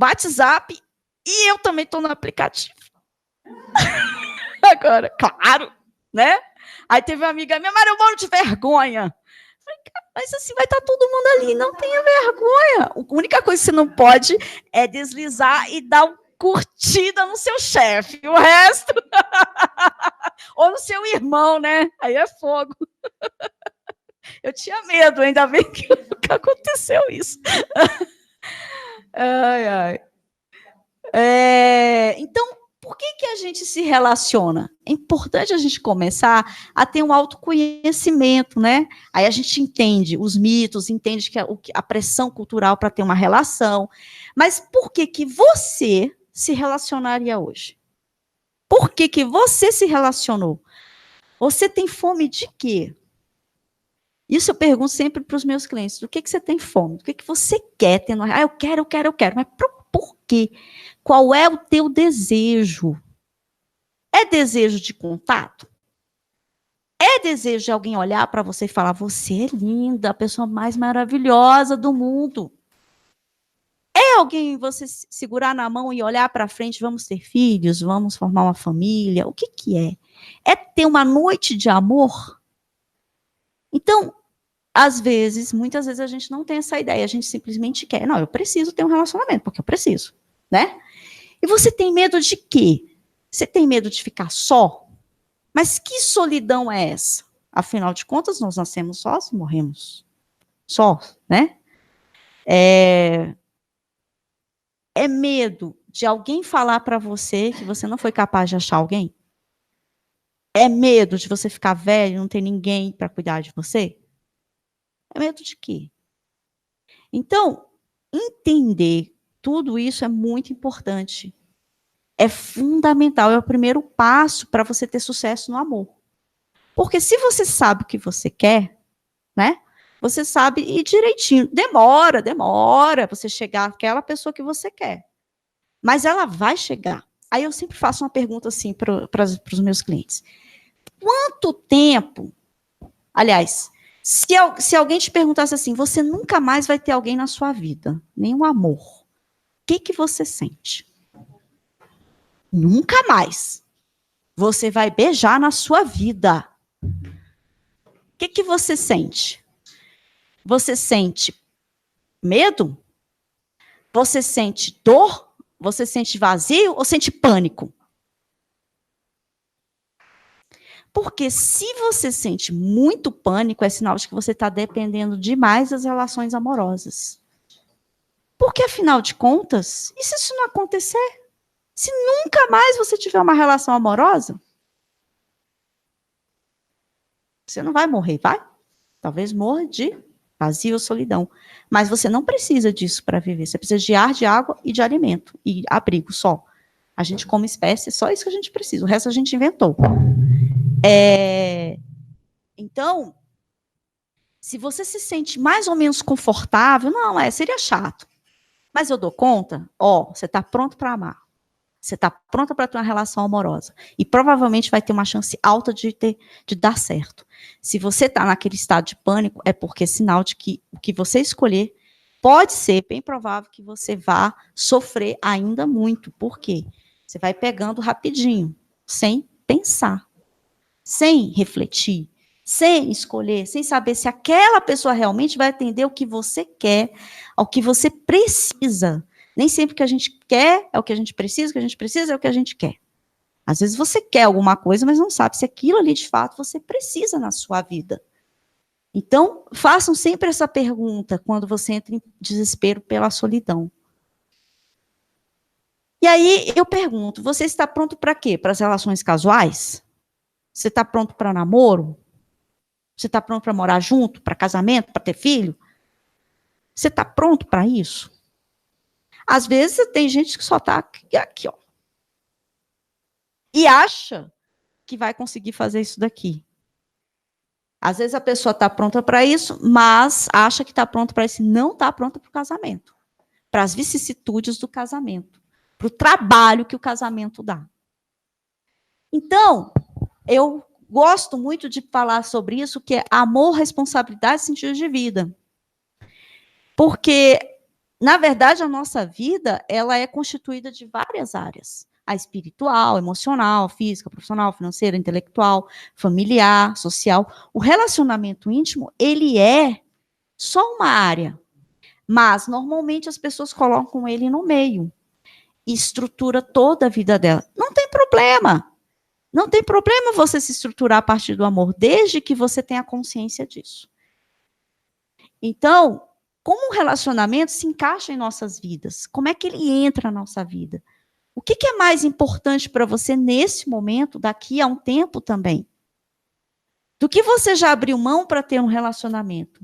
WhatsApp, e eu também estou no aplicativo. Agora, claro, né? Aí teve uma amiga minha, Maria, eu moro de vergonha. Falei, mas assim, vai estar todo mundo ali, não tenha vergonha. A única coisa que você não pode é deslizar e dar curtida no seu chefe, o resto... Ou no seu irmão, né? Aí é fogo. Eu tinha medo, ainda bem que aconteceu isso. Ai, ai. Então, por que a gente se relaciona? É importante a gente começar a ter um autoconhecimento, né? Aí a gente entende os mitos, entende que a pressão cultural para ter uma relação. Mas por que você se relacionaria hoje? Por que você se relacionou? Você tem fome de quê? Isso eu pergunto sempre para os meus clientes. Do que você tem fome? Do que você quer? Eu quero. Mas por quê? Qual é o teu desejo? É desejo de contato? É desejo de alguém olhar para você e falar, você é linda, a pessoa mais maravilhosa do mundo? É alguém você segurar na mão e olhar para frente, vamos ter filhos, vamos formar uma família? O que é? É ter uma noite de amor? Então, às vezes, muitas vezes a gente não tem essa ideia, a gente simplesmente quer. Não, eu preciso ter um relacionamento, porque eu preciso, né? E você tem medo de quê? Você tem medo de ficar só? Mas que solidão é essa? Afinal de contas, nós nascemos sós e morremos sós, né? É medo de alguém falar para você que você não foi capaz de achar alguém? É medo de você ficar velho e não ter ninguém para cuidar de você? É medo de quê? Então, entender tudo isso é muito importante. É fundamental, é o primeiro passo para você ter sucesso no amor. Porque se você sabe o que você quer, né? Você sabe ir direitinho. Demora você chegar àquela pessoa que você quer. Mas ela vai chegar. Aí eu sempre faço uma pergunta assim para os meus clientes. Quanto tempo, aliás, se alguém te perguntasse assim, você nunca mais vai ter alguém na sua vida, nenhum amor, o que você sente? Nunca mais. Você vai beijar na sua vida. O que você sente? Você sente medo? Você sente dor? Você sente vazio ou sente pânico? Porque se você sente muito pânico, é sinal de que você está dependendo demais das relações amorosas. Porque, afinal de contas, e se isso não acontecer? Se nunca mais você tiver uma relação amorosa, você não vai morrer, vai? Talvez morra de vazio ou solidão. Mas você não precisa disso para viver. Você precisa de ar, de água e de alimento. E abrigo só. A gente, como espécie, é só isso que a gente precisa. O resto a gente inventou. Então, se você se sente mais ou menos confortável, seria chato. Mas eu dou conta, você está pronto para amar. Você está pronta para ter uma relação amorosa. E provavelmente vai ter uma chance alta de dar certo. Se você está naquele estado de pânico, é porque é sinal de que o que você escolher pode ser bem provável que você vá sofrer ainda muito. Por quê? Você vai pegando rapidinho, sem pensar, sem refletir, sem escolher, sem saber se aquela pessoa realmente vai atender o que você quer, ao que você precisa. Nem sempre o que a gente quer é o que a gente precisa, o que a gente precisa é o que a gente quer. Às vezes você quer alguma coisa, mas não sabe se aquilo ali, de fato, você precisa na sua vida. Então, façam sempre essa pergunta quando você entra em desespero pela solidão. E aí, eu pergunto, você está pronto para quê? Para as relações casuais? Você está pronto para namoro? Você está pronto para morar junto? Para casamento? Para ter filho? Você está pronto para isso? Às vezes tem gente que só está aqui, ó. E acha que vai conseguir fazer isso daqui. Às vezes a pessoa está pronta para isso, mas acha que está pronta para isso e não está pronta para o casamento. Para as vicissitudes do casamento. Para o trabalho que o casamento dá. Então, eu gosto muito de falar sobre isso, que é amor, responsabilidade e sentido de vida. Porque, na verdade, a nossa vida, ela é constituída de várias áreas. A espiritual, emocional, física, profissional, financeira, intelectual, familiar, social. O relacionamento íntimo, ele é só uma área. Mas, normalmente, as pessoas colocam ele no meio. e estrutura toda a vida dela. Não tem problema. Não tem problema você se estruturar a partir do amor, desde que você tenha consciência disso. Então, como o relacionamento se encaixa em nossas vidas? Como é que ele entra na nossa vida? O que é mais importante para você nesse momento, daqui a um tempo também? Do que você já abriu mão para ter um relacionamento?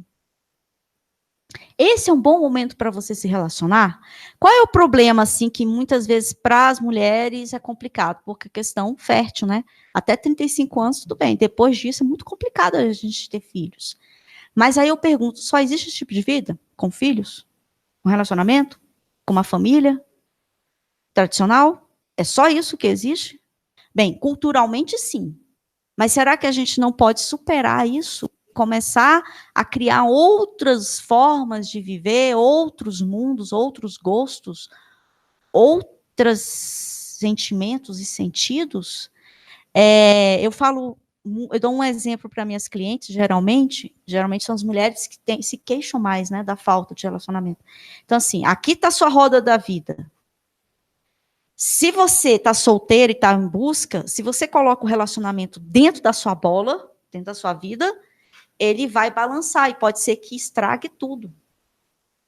Esse é um bom momento para você se relacionar? Qual é o problema, assim, que muitas vezes para as mulheres é complicado? Porque a questão fértil, né? Até 35 anos, tudo bem. Depois disso, é muito complicado a gente ter filhos. Mas aí eu pergunto, só existe esse tipo de vida? Com filhos? Com relacionamento? Com uma família? Tradicional? É só isso que existe? Bem, culturalmente, sim. Mas será que a gente não pode superar isso? Começar a criar outras formas de viver, outros mundos, outros gostos, outros sentimentos e sentidos? Eu dou um exemplo para minhas clientes, geralmente são as mulheres que se queixam mais, né, da falta de relacionamento. Então, assim, aqui está a sua roda da vida. Se você está solteiro e está em busca, se você coloca o relacionamento dentro da sua bola, dentro da sua vida, ele vai balançar e pode ser que estrague tudo.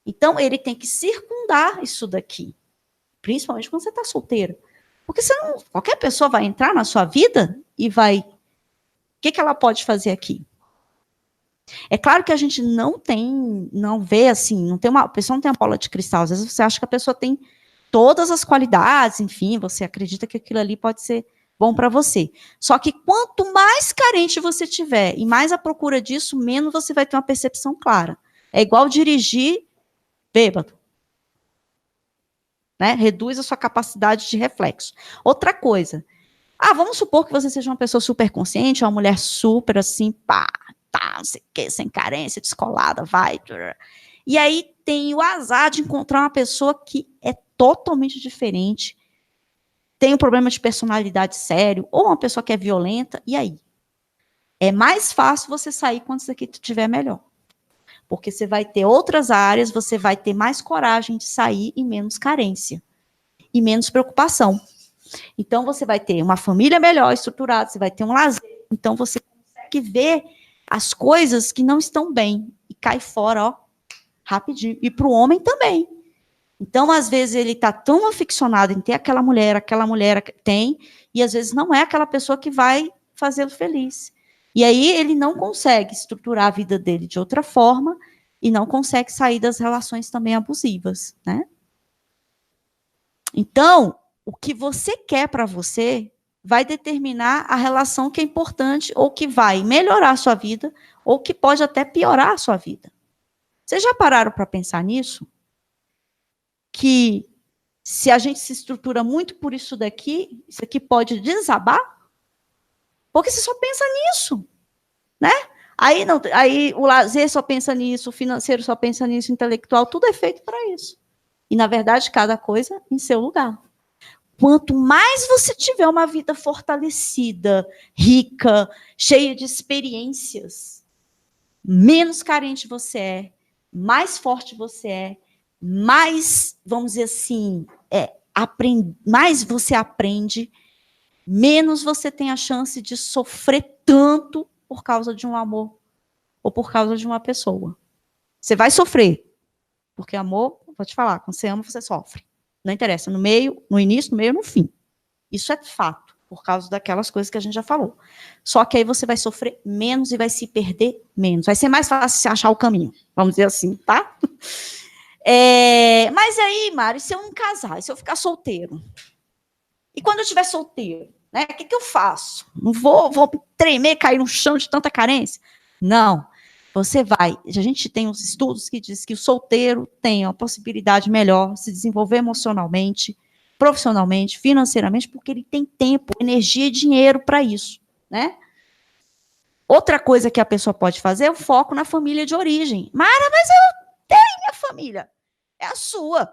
Então, ele tem que circundar isso daqui, principalmente quando você está solteiro. Porque senão, qualquer pessoa vai entrar na sua vida e vai... O que ela pode fazer aqui? É claro que a gente não vê assim, a pessoa não tem uma bola de cristal. Às vezes você acha que a pessoa tem todas as qualidades, enfim, você acredita que aquilo ali pode ser bom para você. Só que quanto mais carente você tiver e mais à procura disso, menos você vai ter uma percepção clara. É igual dirigir bêbado. Né? Reduz a sua capacidade de reflexo. Outra coisa. Vamos supor que você seja uma pessoa super consciente, uma mulher super assim, pá, tá, não sei o quê, sem carência, descolada, vai. E aí tem o azar de encontrar uma pessoa que é totalmente diferente, tem um problema de personalidade sério, ou uma pessoa que é violenta, e aí? É mais fácil você sair quando isso aqui estiver melhor. Porque você vai ter outras áreas, você vai ter mais coragem de sair e menos carência. E menos preocupação. Então, você vai ter uma família melhor estruturada, você vai ter um lazer. Então, você consegue ver as coisas que não estão bem e cai fora, ó, rapidinho. E para o homem também. Então, às vezes, ele está tão aficionado em ter aquela mulher tem, e às vezes não é aquela pessoa que vai fazê-lo feliz. E aí ele não consegue estruturar a vida dele de outra forma e não consegue sair das relações também abusivas, né? Então, o que você quer para você vai determinar a relação que é importante ou que vai melhorar a sua vida ou que pode até piorar a sua vida. Vocês já pararam para pensar nisso? Que se a gente se estrutura muito por isso aqui pode desabar? Porque você só pensa nisso, né? Aí o lazer só pensa nisso, o financeiro só pensa nisso, o intelectual, tudo é feito para isso. E, na verdade, cada coisa em seu lugar. Quanto mais você tiver uma vida fortalecida, rica, cheia de experiências, menos carente você é, mais forte você é, mais, vamos dizer assim, mais você aprende, menos você tem a chance de sofrer tanto por causa de um amor ou por causa de uma pessoa. Você vai sofrer, porque amor, vou te falar, quando você ama, você sofre. Não interessa, no meio, no início, no meio, no fim. Isso é fato, por causa daquelas coisas que a gente já falou. Só que aí você vai sofrer menos e vai se perder menos. Vai ser mais fácil você achar o caminho, vamos dizer assim, tá? Mas aí, Mari, se eu não casar, se eu ficar solteiro, e quando eu estiver solteiro, né, o que eu faço? Não vou tremer, cair no chão de tanta carência? Não. Você vai, a gente tem uns estudos que diz que o solteiro tem uma possibilidade melhor de se desenvolver emocionalmente, profissionalmente, financeiramente, porque ele tem tempo, energia e dinheiro para isso, né? Outra coisa que a pessoa pode fazer é o foco na família de origem. Mara, mas eu tenho minha família. É a sua.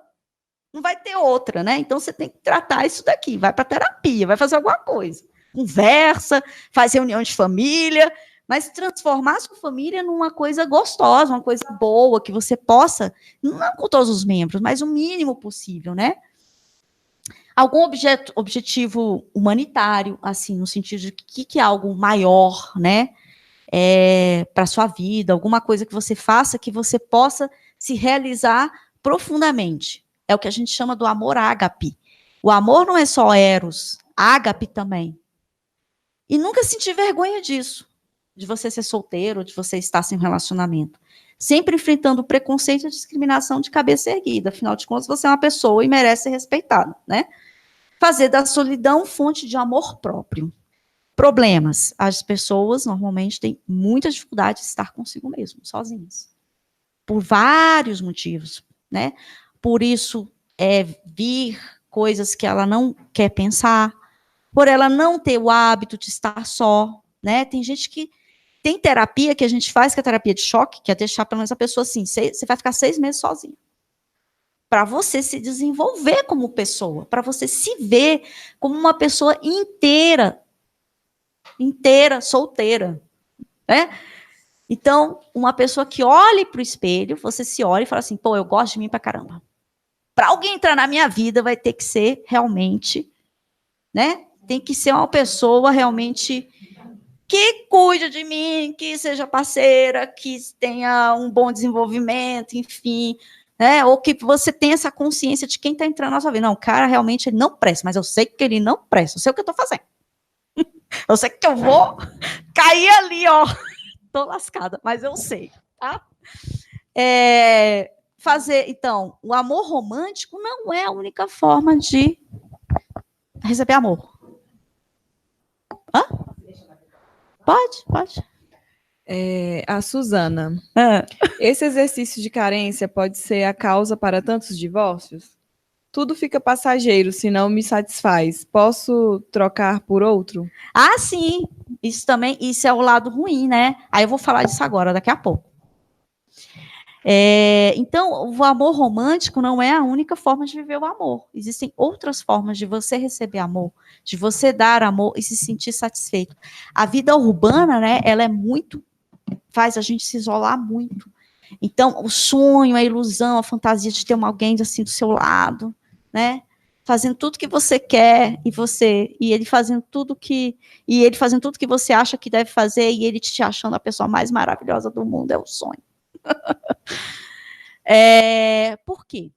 Não vai ter outra, né? Então você tem que tratar isso daqui. Vai para terapia, vai fazer alguma coisa. Conversa, faz reunião de família, mas transformar a sua família numa coisa gostosa, uma coisa boa, que você possa, não com todos os membros, mas o mínimo possível, né? algum objetivo humanitário, assim, no sentido de que é algo maior, né, para a sua vida, alguma coisa que você faça que você possa se realizar profundamente. É o que a gente chama do amor ágape. O amor não é só eros, ágape também. E nunca sentir vergonha disso, de você ser solteiro, de você estar sem relacionamento. Sempre enfrentando o preconceito e a discriminação de cabeça erguida. Afinal de contas, você é uma pessoa e merece ser respeitado, né? Fazer da solidão fonte de amor próprio. Problemas. As pessoas normalmente têm muita dificuldade de estar consigo mesmo, sozinhas. Por vários motivos, né? Por isso, vir coisas que ela não quer pensar, por ela não ter o hábito de estar só, né? Tem gente que tem terapia que a gente faz, que é a terapia de choque, que é deixar pelo menos a pessoa assim, você vai ficar 6 meses sozinha. Para você se desenvolver como pessoa, para você se ver como uma pessoa inteira, solteira, né? Então, uma pessoa que olhe para o espelho, você se olha e fala assim, pô, eu gosto de mim pra caramba. Para alguém entrar na minha vida, vai ter que ser realmente, né? Tem que ser uma pessoa realmente que cuide de mim, que seja parceira, que tenha um bom desenvolvimento, enfim, né? Ou que você tenha essa consciência de quem está entrando na sua vida. Não, o cara realmente ele não presta, mas eu sei que ele não presta, eu sei o que eu estou fazendo. Eu sei que eu vou cair ali, ó. Tô lascada, mas eu sei, tá? Então, o amor romântico não é a única forma de receber amor. Hã? Pode. A Suzana. Esse exercício de carência pode ser a causa para tantos divórcios? Tudo fica passageiro, se não me satisfaz. Posso trocar por outro? Ah, sim. Isso é o lado ruim, né? Aí eu vou falar disso agora, daqui a pouco. Então, o amor romântico não é a única forma de viver o amor. Existem outras formas de você receber amor, de você dar amor e se sentir satisfeito. A vida urbana, né, ela faz a gente se isolar muito. Então, o sonho, a ilusão, a fantasia de ter alguém assim do seu lado, né, fazendo tudo que você quer e ele fazendo tudo que você acha que deve fazer e ele te achando a pessoa mais maravilhosa do mundo, é o sonho. Por quê?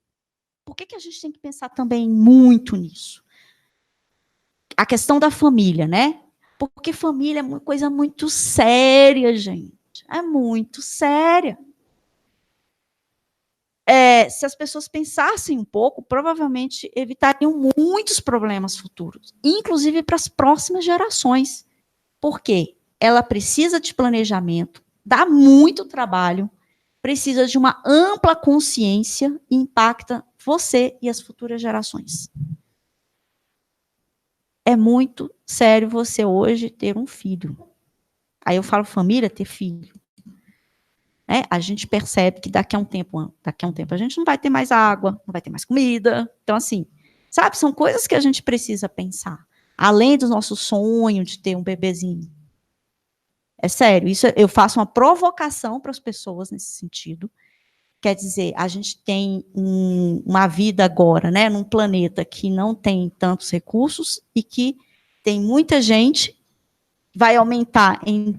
Por que a gente tem que pensar também muito nisso? A questão da família, né? Porque família é uma coisa muito séria, gente. É muito séria. Se as pessoas pensassem um pouco, provavelmente evitariam muitos problemas futuros, inclusive para as próximas gerações. Por quê? Ela precisa de planejamento, dá muito trabalho, precisa de uma ampla consciência e impacta você e as futuras gerações. É muito sério você hoje ter um filho. Aí eu falo família, ter filho. A gente percebe que daqui a um tempo a gente não vai ter mais água, não vai ter mais comida. Então, assim, sabe, são coisas que a gente precisa pensar. Além do nosso sonho de ter um bebezinho. É sério, isso eu faço uma provocação para as pessoas nesse sentido. Quer dizer, a gente tem uma vida agora, né, num planeta que não tem tantos recursos e que tem muita gente, vai aumentar em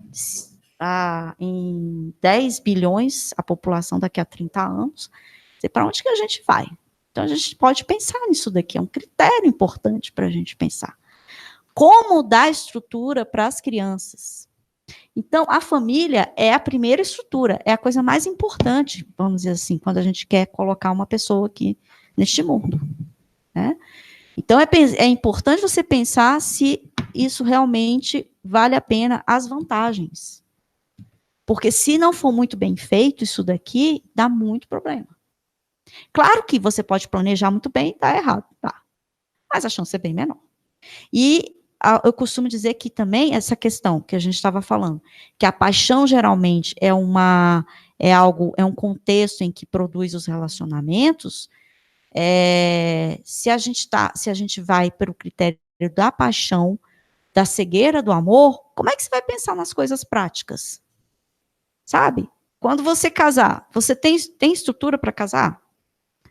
10 bilhões a população daqui a 30 anos. Para onde que a gente vai? Então, a gente pode pensar nisso daqui, é um critério importante para a gente pensar. Como dar estrutura para as crianças? Então, a família é a primeira estrutura, é a coisa mais importante, vamos dizer assim, quando a gente quer colocar uma pessoa aqui neste mundo. Né? Então, é importante você pensar se isso realmente vale a pena as vantagens. Porque se não for muito bem feito isso daqui, dá muito problema. Claro que você pode planejar muito bem e dá errado, tá? Mas a chance é bem menor. E eu costumo dizer que também essa questão que a gente estava falando, que a paixão geralmente é um contexto em que produz os relacionamentos, se a gente vai pelo critério da paixão, da cegueira do amor, como é que você vai pensar nas coisas práticas? Sabe? Quando você casar, você tem estrutura para casar?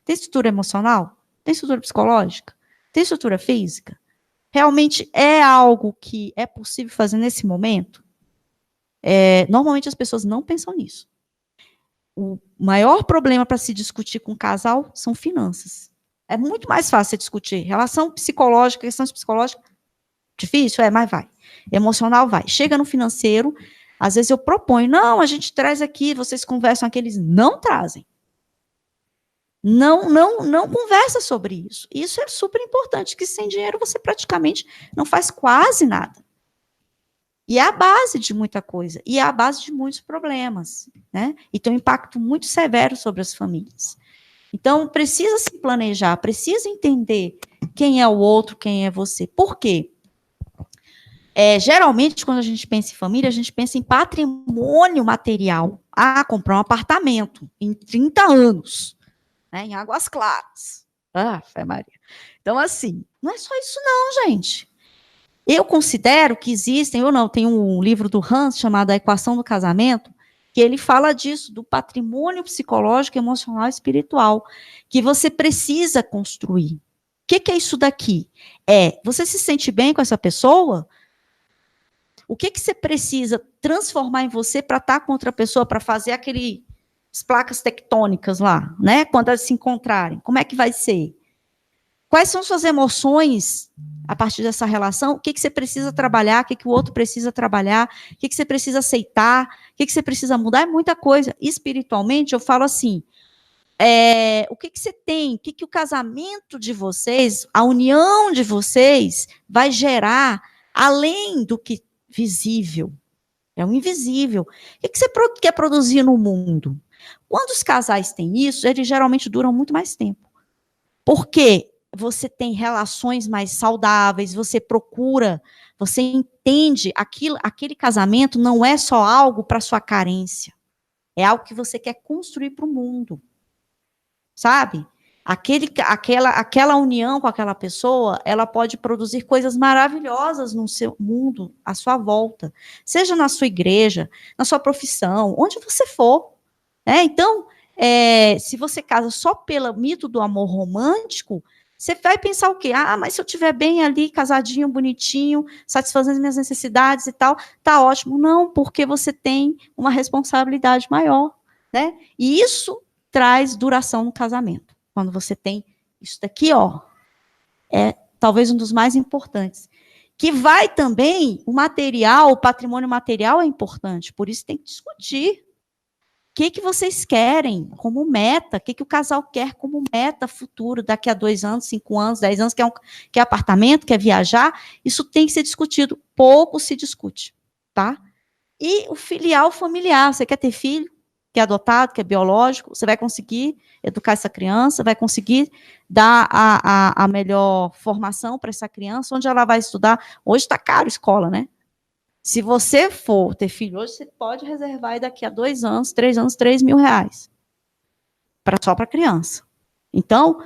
Tem estrutura emocional? Tem estrutura psicológica? Tem estrutura física? Realmente é algo que é possível fazer nesse momento? Normalmente as pessoas não pensam nisso. O maior problema para se discutir com o casal são finanças. É muito mais fácil você discutir relação psicológica, questões psicológicas. Difícil? Mas vai. Emocional, vai. Chega no financeiro, às vezes eu proponho, não, a gente traz aqui, vocês conversam aqui, eles não trazem. Não conversa sobre isso. Isso é super importante, que sem dinheiro você praticamente não faz quase nada. E é a base de muita coisa, e é a base de muitos problemas, né? E tem um impacto muito severo sobre as famílias. Então, precisa se planejar, precisa entender quem é o outro, quem é você. Por quê? Geralmente, quando a gente pensa em família, a gente pensa em patrimônio material. Comprar um apartamento em 30 anos, né, em Águas Claras. Fé Maria. Então, assim, não é só isso não, gente. Eu considero que existem, tem um livro do Hans chamado A Equação do Casamento, que ele fala disso, do patrimônio psicológico, emocional e espiritual, que você precisa construir. O que é isso daqui? Você se sente bem com essa pessoa? O que você precisa transformar em você para estar com outra pessoa, para fazer as placas tectônicas lá, né? Quando elas se encontrarem, como é que vai ser? Quais são suas emoções a partir dessa relação? O que você precisa trabalhar? O que o outro precisa trabalhar? O que você precisa aceitar? O que você precisa mudar? É muita coisa. Espiritualmente, eu falo assim, o que você tem? O que o casamento de vocês, a união de vocês vai gerar além do que visível? É o invisível. O que você quer produzir no mundo? Quando os casais têm isso, eles geralmente duram muito mais tempo. Por quê? Você tem relações mais saudáveis, você procura, você entende, aquele casamento não é só algo para sua carência, é algo que você quer construir para o mundo, sabe? Aquela união com aquela pessoa, ela pode produzir coisas maravilhosas no seu mundo, à sua volta, seja na sua igreja, na sua profissão, onde você for. Então, se você casa só pelo mito do amor romântico, você vai pensar o quê? Mas se eu estiver bem ali, casadinho, bonitinho, satisfazendo as minhas necessidades e tal, tá ótimo. Não, porque você tem uma responsabilidade maior, né? E isso traz duração no casamento. Quando você tem isso daqui, é talvez um dos mais importantes. Que vai também, o patrimônio material é importante, por isso tem que discutir. O que vocês querem como meta? O que o casal quer como meta futuro, daqui a 2 anos, 5 anos, 10 anos, quer apartamento, quer viajar? Isso tem que ser discutido. Pouco se discute, tá? E o filial familiar, você quer ter filho? Quer adotado, quer biológico? Você vai conseguir educar essa criança? Vai conseguir dar a melhor formação para essa criança? Onde ela vai estudar? Hoje está caro a escola, né? Se você for ter filho hoje, você pode reservar daqui a 2 anos, 3 anos, R$3.000. Só para criança. Então,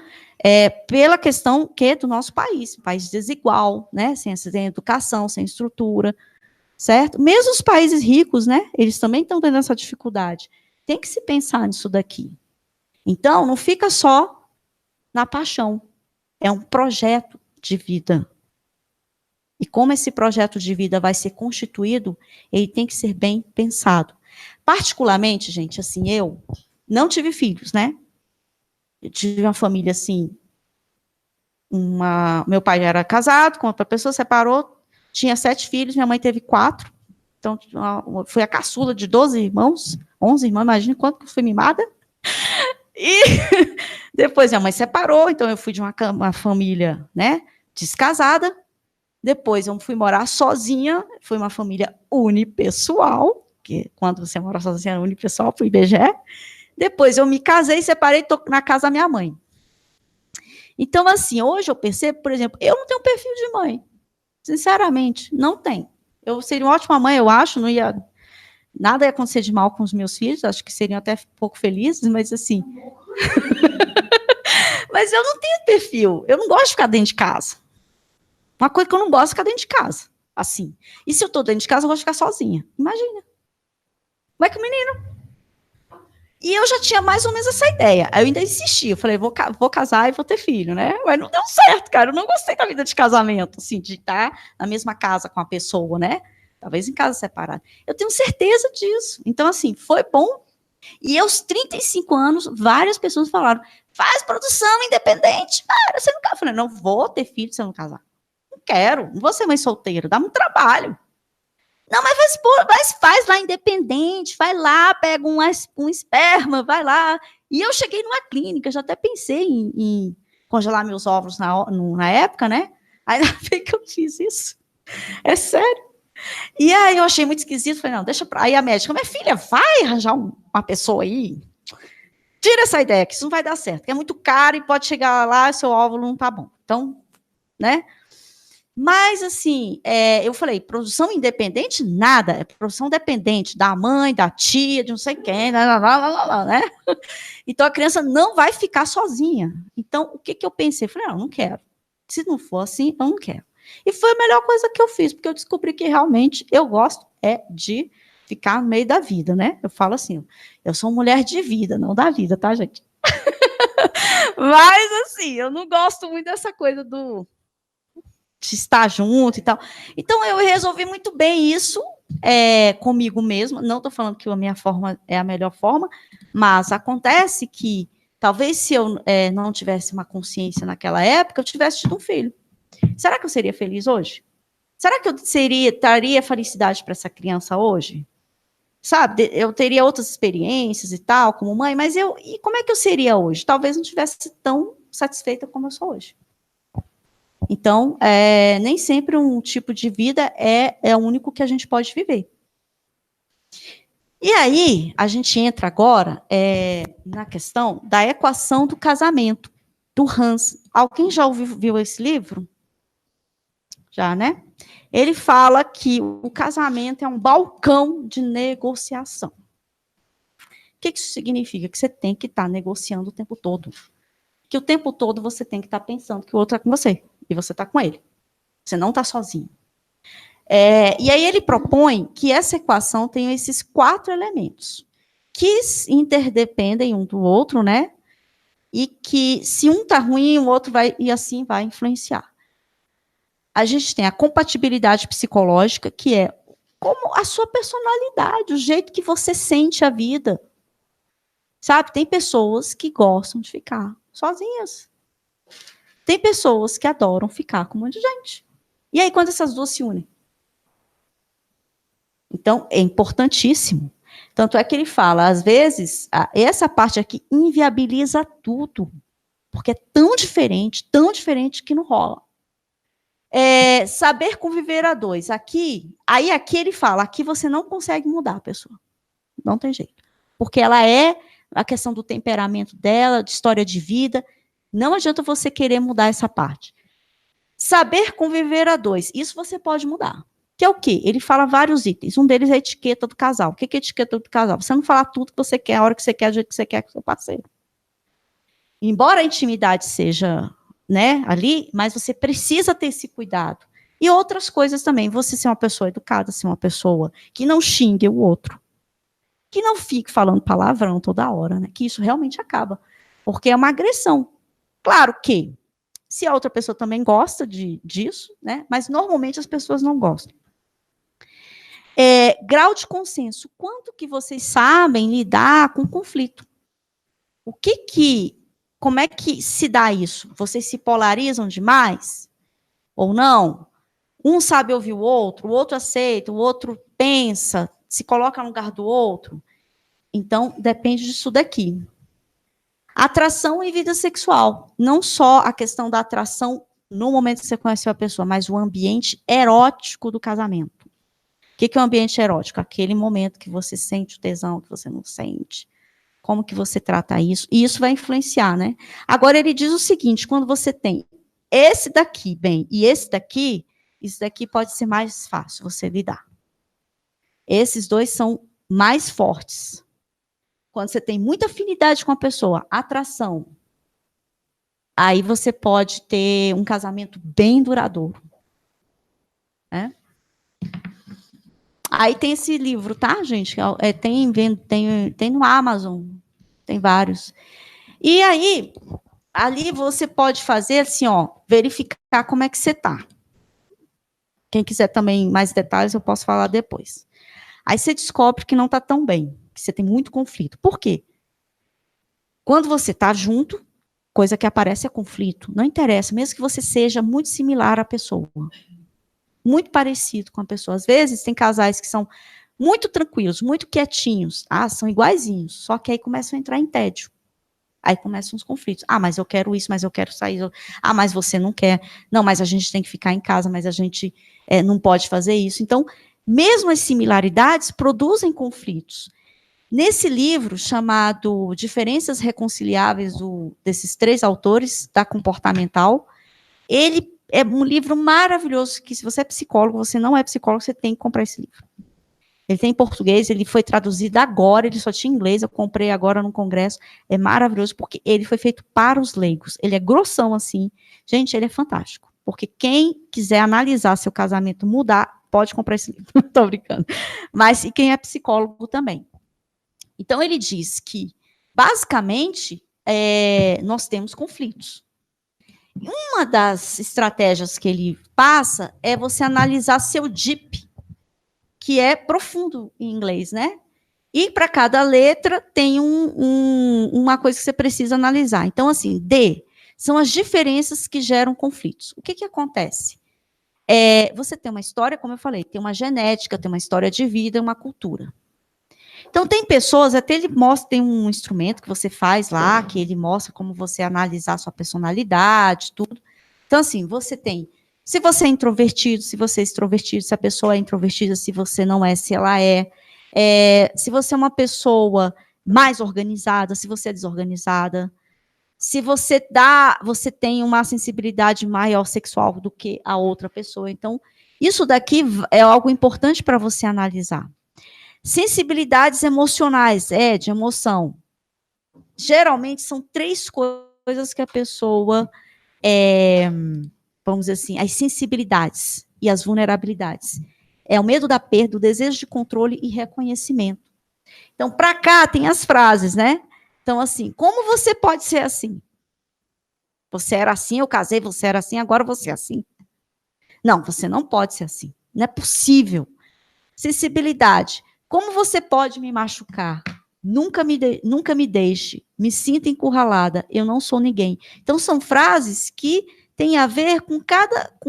pela questão do nosso país desigual, né? Sem educação, sem estrutura, certo? Mesmo os países ricos, né? Eles também estão tendo essa dificuldade. Tem que se pensar nisso daqui. Então, não fica só na paixão. É um projeto de vida. E como esse projeto de vida vai ser constituído, ele tem que ser bem pensado. Particularmente, gente, assim, eu não tive filhos, né? Eu tive uma família, assim, meu pai era casado com outra pessoa, separou, tinha 7 filhos, minha mãe teve 4, então fui a caçula de 12 irmãos, 11 irmãos, imagina quanto que eu fui mimada. E depois minha mãe separou, então eu fui de uma família, né, descasada. Depois eu fui morar sozinha, foi uma família unipessoal, que quando você mora sozinha é unipessoal, fui IBGE. Depois eu me casei, separei, estou na casa da minha mãe. Então, assim, hoje eu percebo, por exemplo, eu não tenho perfil de mãe. Sinceramente, não tenho. Eu seria uma ótima mãe, eu acho, nada ia acontecer de mal com os meus filhos, acho que seriam até pouco felizes, mas assim... Mas eu não tenho perfil, eu não gosto de ficar dentro de casa. Uma coisa que eu não gosto é ficar dentro de casa, assim. E se eu estou dentro de casa, eu gosto de ficar sozinha. Imagina. Como é que o menino? E eu já tinha mais ou menos essa ideia. Aí eu ainda insisti. Eu falei, vou casar e vou ter filho, né? Mas não deu certo, cara. Eu não gostei da vida de casamento, assim, de estar na mesma casa com a pessoa, né? Talvez em casa separada. Eu tenho certeza disso. Então, assim, foi bom. E aos 35 anos, várias pessoas falaram, faz produção independente. Cara, você não quer? Eu falei, não vou ter filho se eu não casar. Não quero. Não vou ser mãe solteira. Dá muito trabalho. Não, mas faz lá independente, vai lá, pega um esperma, vai lá. E eu cheguei numa clínica, já até pensei em congelar meus óvulos na época, né? Ainda bem que eu fiz isso. É sério. E aí eu achei muito esquisito, falei, não, deixa pra... Aí a médica, minha filha, vai arranjar uma pessoa aí. Tira essa ideia, que isso não vai dar certo, que é muito caro e pode chegar lá e seu óvulo não tá bom. Então, né? Mas, assim, eu falei, produção independente, nada. É produção dependente da mãe, da tia, de não sei quem, né? Então, a criança não vai ficar sozinha. Então, o que eu pensei? Falei, não quero. Se não for assim, eu não quero. E foi a melhor coisa que eu fiz, porque eu descobri que realmente eu gosto de ficar no meio da vida, né? Eu falo assim, eu sou mulher de vida, não da vida, tá, gente? Mas, assim, eu não gosto muito dessa coisa de estar junto e tal. Então, eu resolvi muito bem isso comigo mesma. Não estou falando que a minha forma é a melhor forma, mas acontece que talvez se eu não tivesse uma consciência naquela época, eu tivesse tido um filho. Será que eu seria feliz hoje? Será que eu traria felicidade para essa criança hoje? Sabe, eu teria outras experiências e tal, como mãe, mas e como é que eu seria hoje? Talvez não tivesse tão satisfeita como eu sou hoje. Então, nem sempre um tipo de vida é o único que a gente pode viver. E aí, a gente entra agora na questão da equação do casamento, do Hans. Alguém já viu esse livro? Já, né? Ele fala que o casamento é um balcão de negociação. O que isso significa? Que você tem que estar negociando o tempo todo. Que o tempo todo você tem que estar pensando que o outro está com você. E você está com ele. Você não está sozinho. E aí ele propõe que essa equação tenha esses 4 elementos, que interdependem um do outro, né? E que se um está ruim, o outro vai, e assim vai influenciar. A gente tem a compatibilidade psicológica, que é como a sua personalidade, o jeito que você sente a vida. Sabe, tem pessoas que gostam de ficar sozinhas. Tem pessoas que adoram ficar com um monte de gente. E aí, quando essas duas se unem? Então, é importantíssimo. Tanto é que ele fala, às vezes, essa parte aqui inviabiliza tudo. Porque é tão diferente que não rola. Saber conviver a 2. Aqui ele fala, aqui você não consegue mudar a pessoa. Não tem jeito. Porque ela a questão do temperamento dela, de história de vida, não adianta você querer mudar essa parte. Saber conviver a 2, isso você pode mudar. Que é o quê? Ele fala vários itens. Um deles é a etiqueta do casal. O que é a etiqueta do casal? Você não falar tudo que você quer, a hora que você quer, do jeito que você quer com o seu parceiro. Embora a intimidade seja, né, ali, mas você precisa ter esse cuidado. E outras coisas também. Você ser uma pessoa educada, ser uma pessoa que não xingue o outro. Que não fique falando palavrão toda hora, né? Que isso realmente acaba. Porque é uma agressão. Claro que, se a outra pessoa também gosta disso, né? Mas normalmente as pessoas não gostam. Grau de consenso. Quanto que vocês sabem lidar com conflito? Como é que se dá isso? Vocês se polarizam demais? Ou não? Um sabe ouvir o outro aceita, o outro pensa, se coloca no lugar do outro. Então, depende disso daqui. Atração e vida sexual. Não só a questão da atração no momento que você conheceu a pessoa, mas o ambiente erótico do casamento. O que é o ambiente erótico? Aquele momento que você sente o tesão, que você não sente. Como que você trata isso? E isso vai influenciar, né? Agora, ele diz o seguinte, quando você tem esse daqui, bem, e esse daqui, isso daqui pode ser mais fácil você lidar. Esses dois são mais fortes. Quando você tem muita afinidade com a pessoa, atração, aí você pode ter um casamento bem duradouro. Né? Aí tem esse livro, tá, gente? Tem no Amazon. tem vários. E aí, ali você pode fazer assim, ó, verificar como é que você está. Quem quiser também mais detalhes, eu posso falar depois. Aí você descobre que não está tão bem, que você tem muito conflito. Por quê? Quando você está junto, coisa que aparece é conflito. Não interessa, mesmo que você seja muito similar à pessoa. Muito parecido com a pessoa. Às vezes, tem casais que são muito tranquilos, muito quietinhos. Ah, são iguaizinhos. Só que aí começam a entrar em tédio. Aí começam os conflitos. Ah, mas eu quero isso, mas eu quero sair. Ah, mas você não quer. Não, mas a gente tem que ficar em casa, mas a gente não pode fazer isso. Então, mesmo as similaridades produzem conflitos. Nesse livro, chamado Diferenças Reconciliáveis, desses 3 autores, da Comportamental, ele é um livro maravilhoso, que se você é psicólogo, você não é psicólogo, você tem que comprar esse livro. Ele tem em português, ele foi traduzido agora, ele só tinha em inglês, eu comprei agora no congresso, é maravilhoso, porque ele foi feito para os leigos, ele é grossão assim, gente, ele é fantástico, porque quem quiser analisar seu casamento, mudar, pode comprar esse livro, tô brincando, mas e quem é psicólogo também. Então, ele diz que, basicamente, nós temos conflitos. Uma das estratégias que ele passa é você analisar seu DIP, que é profundo em inglês, né? E para cada letra tem uma coisa que você precisa analisar. Então, assim, D são as diferenças que geram conflitos. O que acontece? Você tem uma história, como eu falei, tem uma genética, tem uma história de vida, uma cultura. Então, tem pessoas, até ele mostra, tem um instrumento que você faz lá, que ele mostra como você analisar a sua personalidade, tudo. Então, assim, você tem, se você é introvertido, se você é extrovertido, se a pessoa é introvertida, se você não é, se ela se você é uma pessoa mais organizada, se você é desorganizada, se você tem uma sensibilidade maior sexual do que a outra pessoa. Então, isso daqui é algo importante para você analisar. Sensibilidades emocionais, de emoção. Geralmente são 3 coisas que a pessoa, vamos dizer assim, as sensibilidades e as vulnerabilidades. É o medo da perda, o desejo de controle e reconhecimento. Então, para cá tem as frases, né? Então, assim, como você pode ser assim? Você era assim, eu casei, você era assim, agora você é assim. Não, você não pode ser assim. Não é possível. Sensibilidade. Como você pode me machucar? Nunca me deixe. Me sinta encurralada. Eu não sou ninguém. Então, são frases que têm a ver com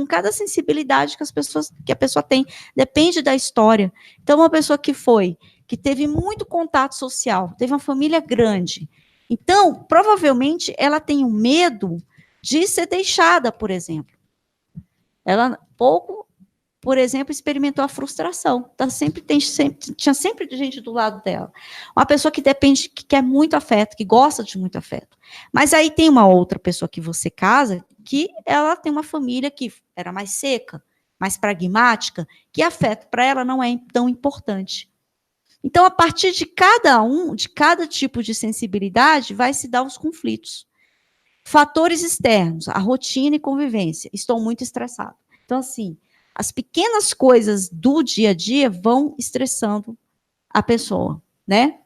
cada sensibilidade que a pessoa tem. Depende da história. Então, uma pessoa que teve muito contato social, teve uma família grande. Então, provavelmente, ela tem um medo de ser deixada, por exemplo. Ela por exemplo, experimentou a frustração. Tinha sempre gente do lado dela. Uma pessoa que quer muito afeto, que gosta de muito afeto. Mas aí tem uma outra pessoa que você casa, que ela tem uma família que era mais seca, mais pragmática, que afeto para ela não é tão importante. Então, a partir de cada tipo de sensibilidade, vai se dar os conflitos. Fatores externos, a rotina e convivência. Estou muito estressado. Então, assim, as pequenas coisas do dia a dia vão estressando a pessoa, né?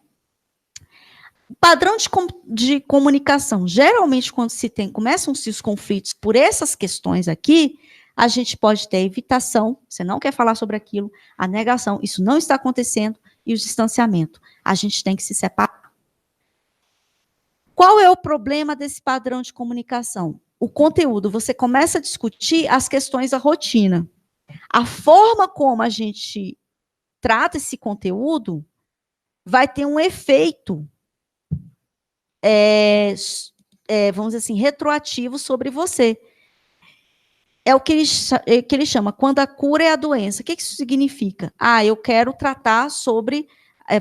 Padrão de comunicação. Geralmente, quando começam-se os conflitos por essas questões aqui, a gente pode ter evitação, você não quer falar sobre aquilo, a negação, isso não está acontecendo, e o distanciamento. A gente tem que se separar. Qual é o problema desse padrão de comunicação? O conteúdo. Você começa a discutir as questões da rotina. A forma como a gente trata esse conteúdo vai ter um efeito, vamos dizer assim, retroativo sobre você. É o que ele chama, quando a cura é a doença. O que isso significa? Eu quero tratar sobre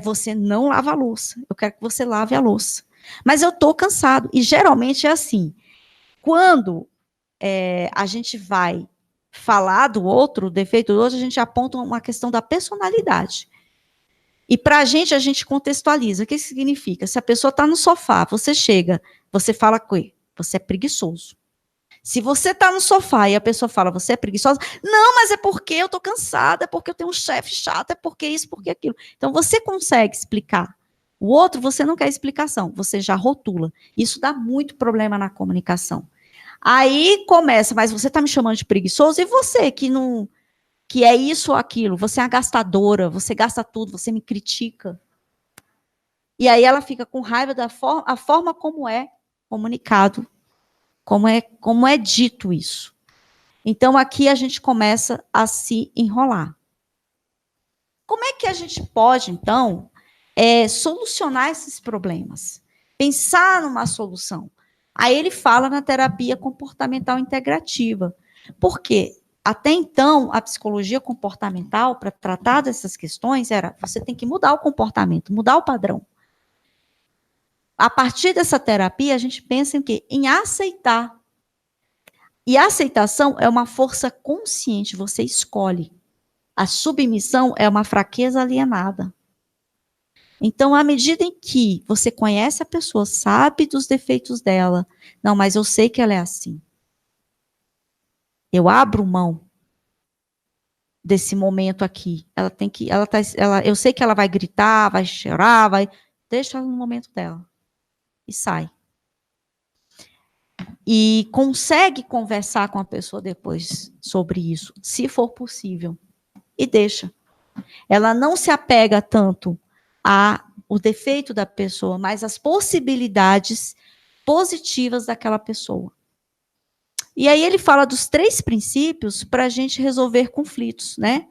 você não lava a louça. Eu quero que você lave a louça. Mas eu estou cansado. E geralmente é assim. Quando a gente vai falar do outro, o defeito do outro, a gente aponta uma questão da personalidade. E para a gente contextualiza. O que isso significa? Se a pessoa está no sofá, você chega, você fala com ele, você é preguiçoso. Se você está no sofá e a pessoa fala, você é preguiçosa, não, mas é porque eu estou cansada, é porque eu tenho um chefe chato, é porque isso, porque aquilo. Então, você consegue explicar O outro, você não quer explicação, você já rotula. Isso dá muito problema na comunicação. Aí começa, mas você está me chamando de preguiçoso, e você que não, que é isso ou aquilo, você é uma gastadora, você gasta tudo, você me critica. E aí ela fica com raiva da forma como é comunicado, como é dito isso. Então aqui a gente começa a se enrolar. Como é que a gente pode, então, solucionar esses problemas? Pensar numa solução. Aí ele fala na terapia comportamental integrativa. Por quê? Até então, a psicologia comportamental, para tratar dessas questões, era você tem que mudar o comportamento, mudar o padrão. A partir dessa terapia, a gente pensa em quê? Em aceitar. E a aceitação é uma força consciente, você escolhe. A submissão é uma fraqueza alienada. Então, à medida em que você conhece a pessoa, sabe dos defeitos dela, não, mas eu sei que ela é assim. Eu abro mão desse momento aqui. Eu sei que ela vai gritar, vai chorar, deixa ela no momento dela. E sai. E consegue conversar com a pessoa depois sobre isso, se for possível. E deixa. Ela não se apega tanto ao defeito da pessoa, mas às possibilidades positivas daquela pessoa. E aí ele fala dos 3 princípios para a gente resolver conflitos, né?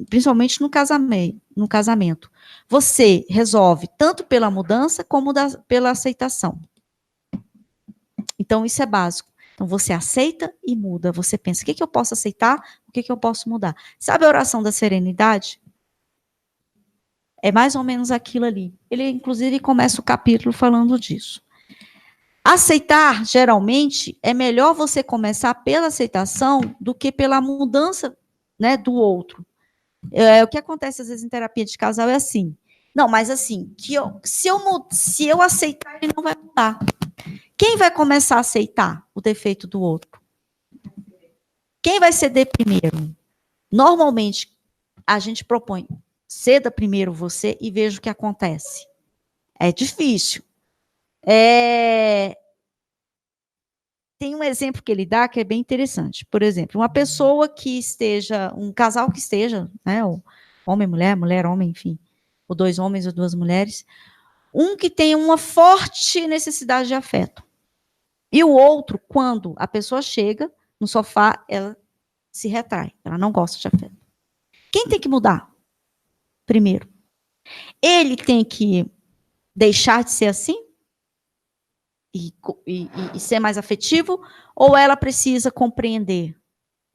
Principalmente no casamento. Você resolve tanto pela mudança como pela aceitação. Então, isso é básico. Então, você aceita e muda. Você pensa, o que eu posso aceitar? O que eu posso mudar? Sabe a oração da serenidade? É mais ou menos aquilo ali. Ele, inclusive, começa o capítulo falando disso. Aceitar, geralmente, é melhor você começar pela aceitação do que pela mudança, né, do outro. O que acontece, às vezes, em terapia de casal é assim. Não, mas assim, se eu aceitar, ele não vai mudar. Quem vai começar a aceitar o defeito do outro? Quem vai ceder primeiro? Normalmente, a gente propõe, ceda primeiro você e veja o que acontece. É difícil. Tem um exemplo que ele dá que é bem interessante. Por exemplo, uma pessoa que esteja, um casal que esteja, né, homem, mulher, homem, enfim, ou 2 homens ou 2 mulheres, um que tem uma forte necessidade de afeto. E o outro, quando a pessoa chega no sofá, ela se retrai, ela não gosta de afeto. Quem tem que mudar? Primeiro. Ele tem que deixar de ser assim? E ser mais afetivo? Ou ela precisa compreender?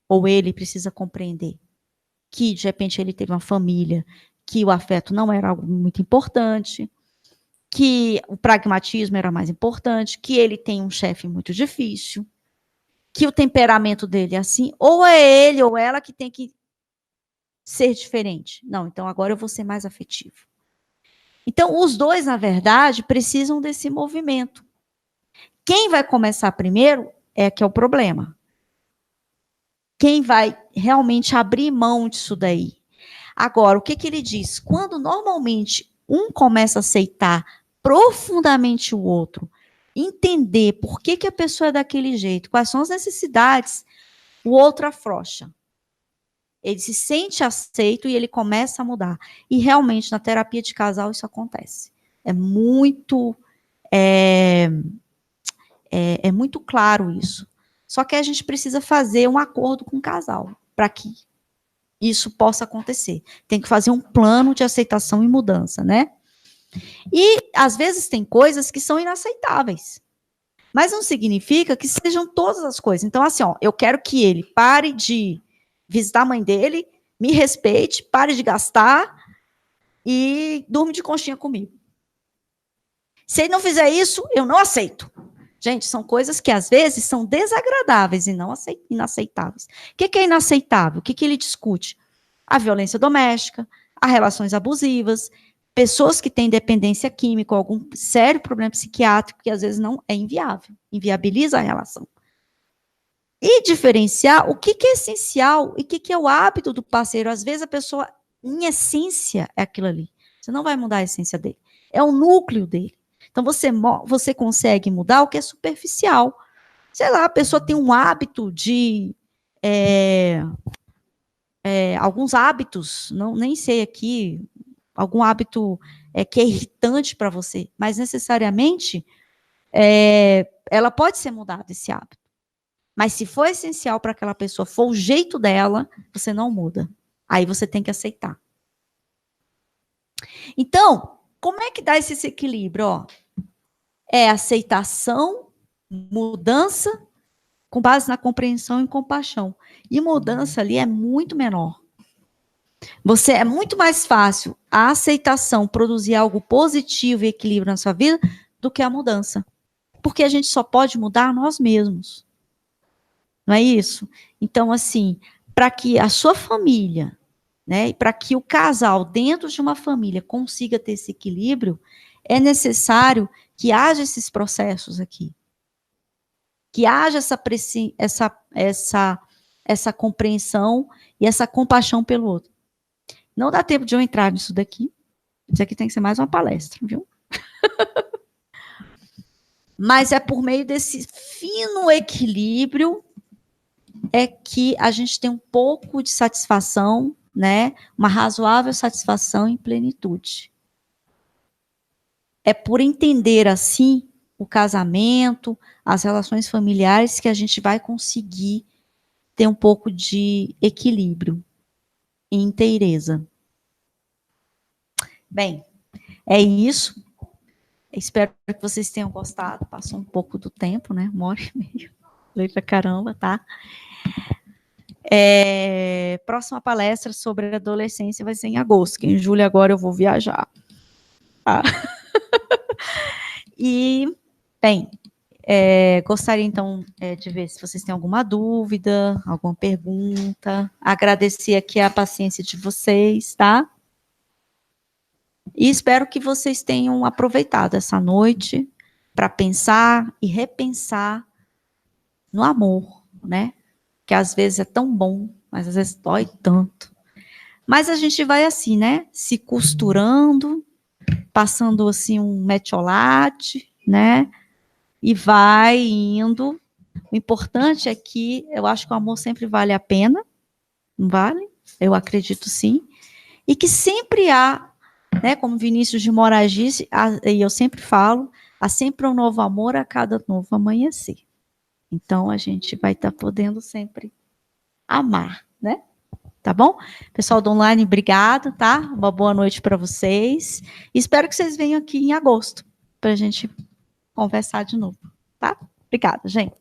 Ou ele precisa compreender? Que, de repente, ele teve uma família, que o afeto não era algo muito importante, que o pragmatismo era mais importante, que ele tem um chefe muito difícil, que o temperamento dele é assim, ou é ele ou ela que tem que ser diferente. Não, então agora eu vou ser mais afetivo. Então, os 2, na verdade, precisam desse movimento. Quem vai começar primeiro é que é o problema. Quem vai realmente abrir mão disso daí? Agora, o que ele diz? Quando normalmente um começa a aceitar profundamente o outro, entender por que a pessoa é daquele jeito, quais são as necessidades, o outro afrouxa. Ele se sente aceito e ele começa a mudar. E realmente, na terapia de casal, isso acontece. É muito claro isso. Só que a gente precisa fazer um acordo com o casal para que isso possa acontecer. Tem que fazer um plano de aceitação e mudança, né? E, às vezes, tem coisas que são inaceitáveis. Mas não significa que sejam todas as coisas. Então, assim, eu quero que ele pare de visitar a mãe dele, me respeite, pare de gastar e durma de conchinha comigo. Se ele não fizer isso, eu não aceito. Gente, são coisas que, às vezes, são desagradáveis e não inaceitáveis. O que é inaceitável? O que ele discute? A violência doméstica, as relações abusivas, pessoas que têm dependência química, algum sério problema psiquiátrico, que às vezes não é inviável, inviabiliza a relação. E diferenciar o que é essencial e o que é o hábito do parceiro. Às vezes a pessoa, em essência, é aquilo ali. Você não vai mudar a essência dele. é o núcleo dele. Então, você consegue mudar o que é superficial. Sei lá, a pessoa tem um hábito de... alguns hábitos, nem sei aqui, algum hábito que é irritante para você, mas necessariamente ela pode ser mudada, esse hábito. Mas se for essencial para aquela pessoa, for o jeito dela, você não muda. Aí você tem que aceitar. Então, como é que dá esse equilíbrio? Ó, é aceitação, mudança, com base na compreensão e compaixão. E mudança ali é muito menor. É muito mais fácil a aceitação produzir algo positivo e equilíbrio na sua vida do que a mudança. Porque a gente só pode mudar nós mesmos. Não é isso? Então, assim, para que a sua família, né, e para que o casal dentro de uma família consiga ter esse equilíbrio, é necessário que haja esses processos aqui. Que haja essa compreensão e essa compaixão pelo outro. Não dá tempo de eu entrar nisso daqui. Isso aqui tem que ser mais uma palestra, viu? Mas é por meio desse fino equilíbrio que a gente tem um pouco de satisfação, né? Uma razoável satisfação em plenitude. É por entender assim o casamento, as relações familiares, que a gente vai conseguir ter um pouco de equilíbrio e inteireza. Bem, é isso. Espero que vocês tenham gostado. Passou um pouco do tempo, né? 1h30. Falei pra caramba, tá? Próxima palestra sobre adolescência vai ser em agosto, que em julho agora eu vou viajar. Tá? E, bem, gostaria então de ver se vocês têm alguma dúvida, alguma pergunta. Agradecer aqui a paciência de vocês, tá? E espero que vocês tenham aproveitado essa noite para pensar e repensar no amor, né? Que às vezes é tão bom, mas às vezes dói tanto. Mas a gente vai assim, né? Se costurando, passando assim um metiolate, né? E vai indo. O importante é que eu acho que o amor sempre vale a pena, não vale? Eu acredito sim. E que sempre há, né, como Vinícius de Moraes disse, e eu sempre falo, há sempre um novo amor a cada novo amanhecer. Então, a gente vai estar podendo sempre amar, né? Tá bom? Pessoal do online, obrigado, tá? Uma boa noite para vocês. Espero que vocês venham aqui em agosto, para a gente conversar de novo, tá? Obrigada, gente.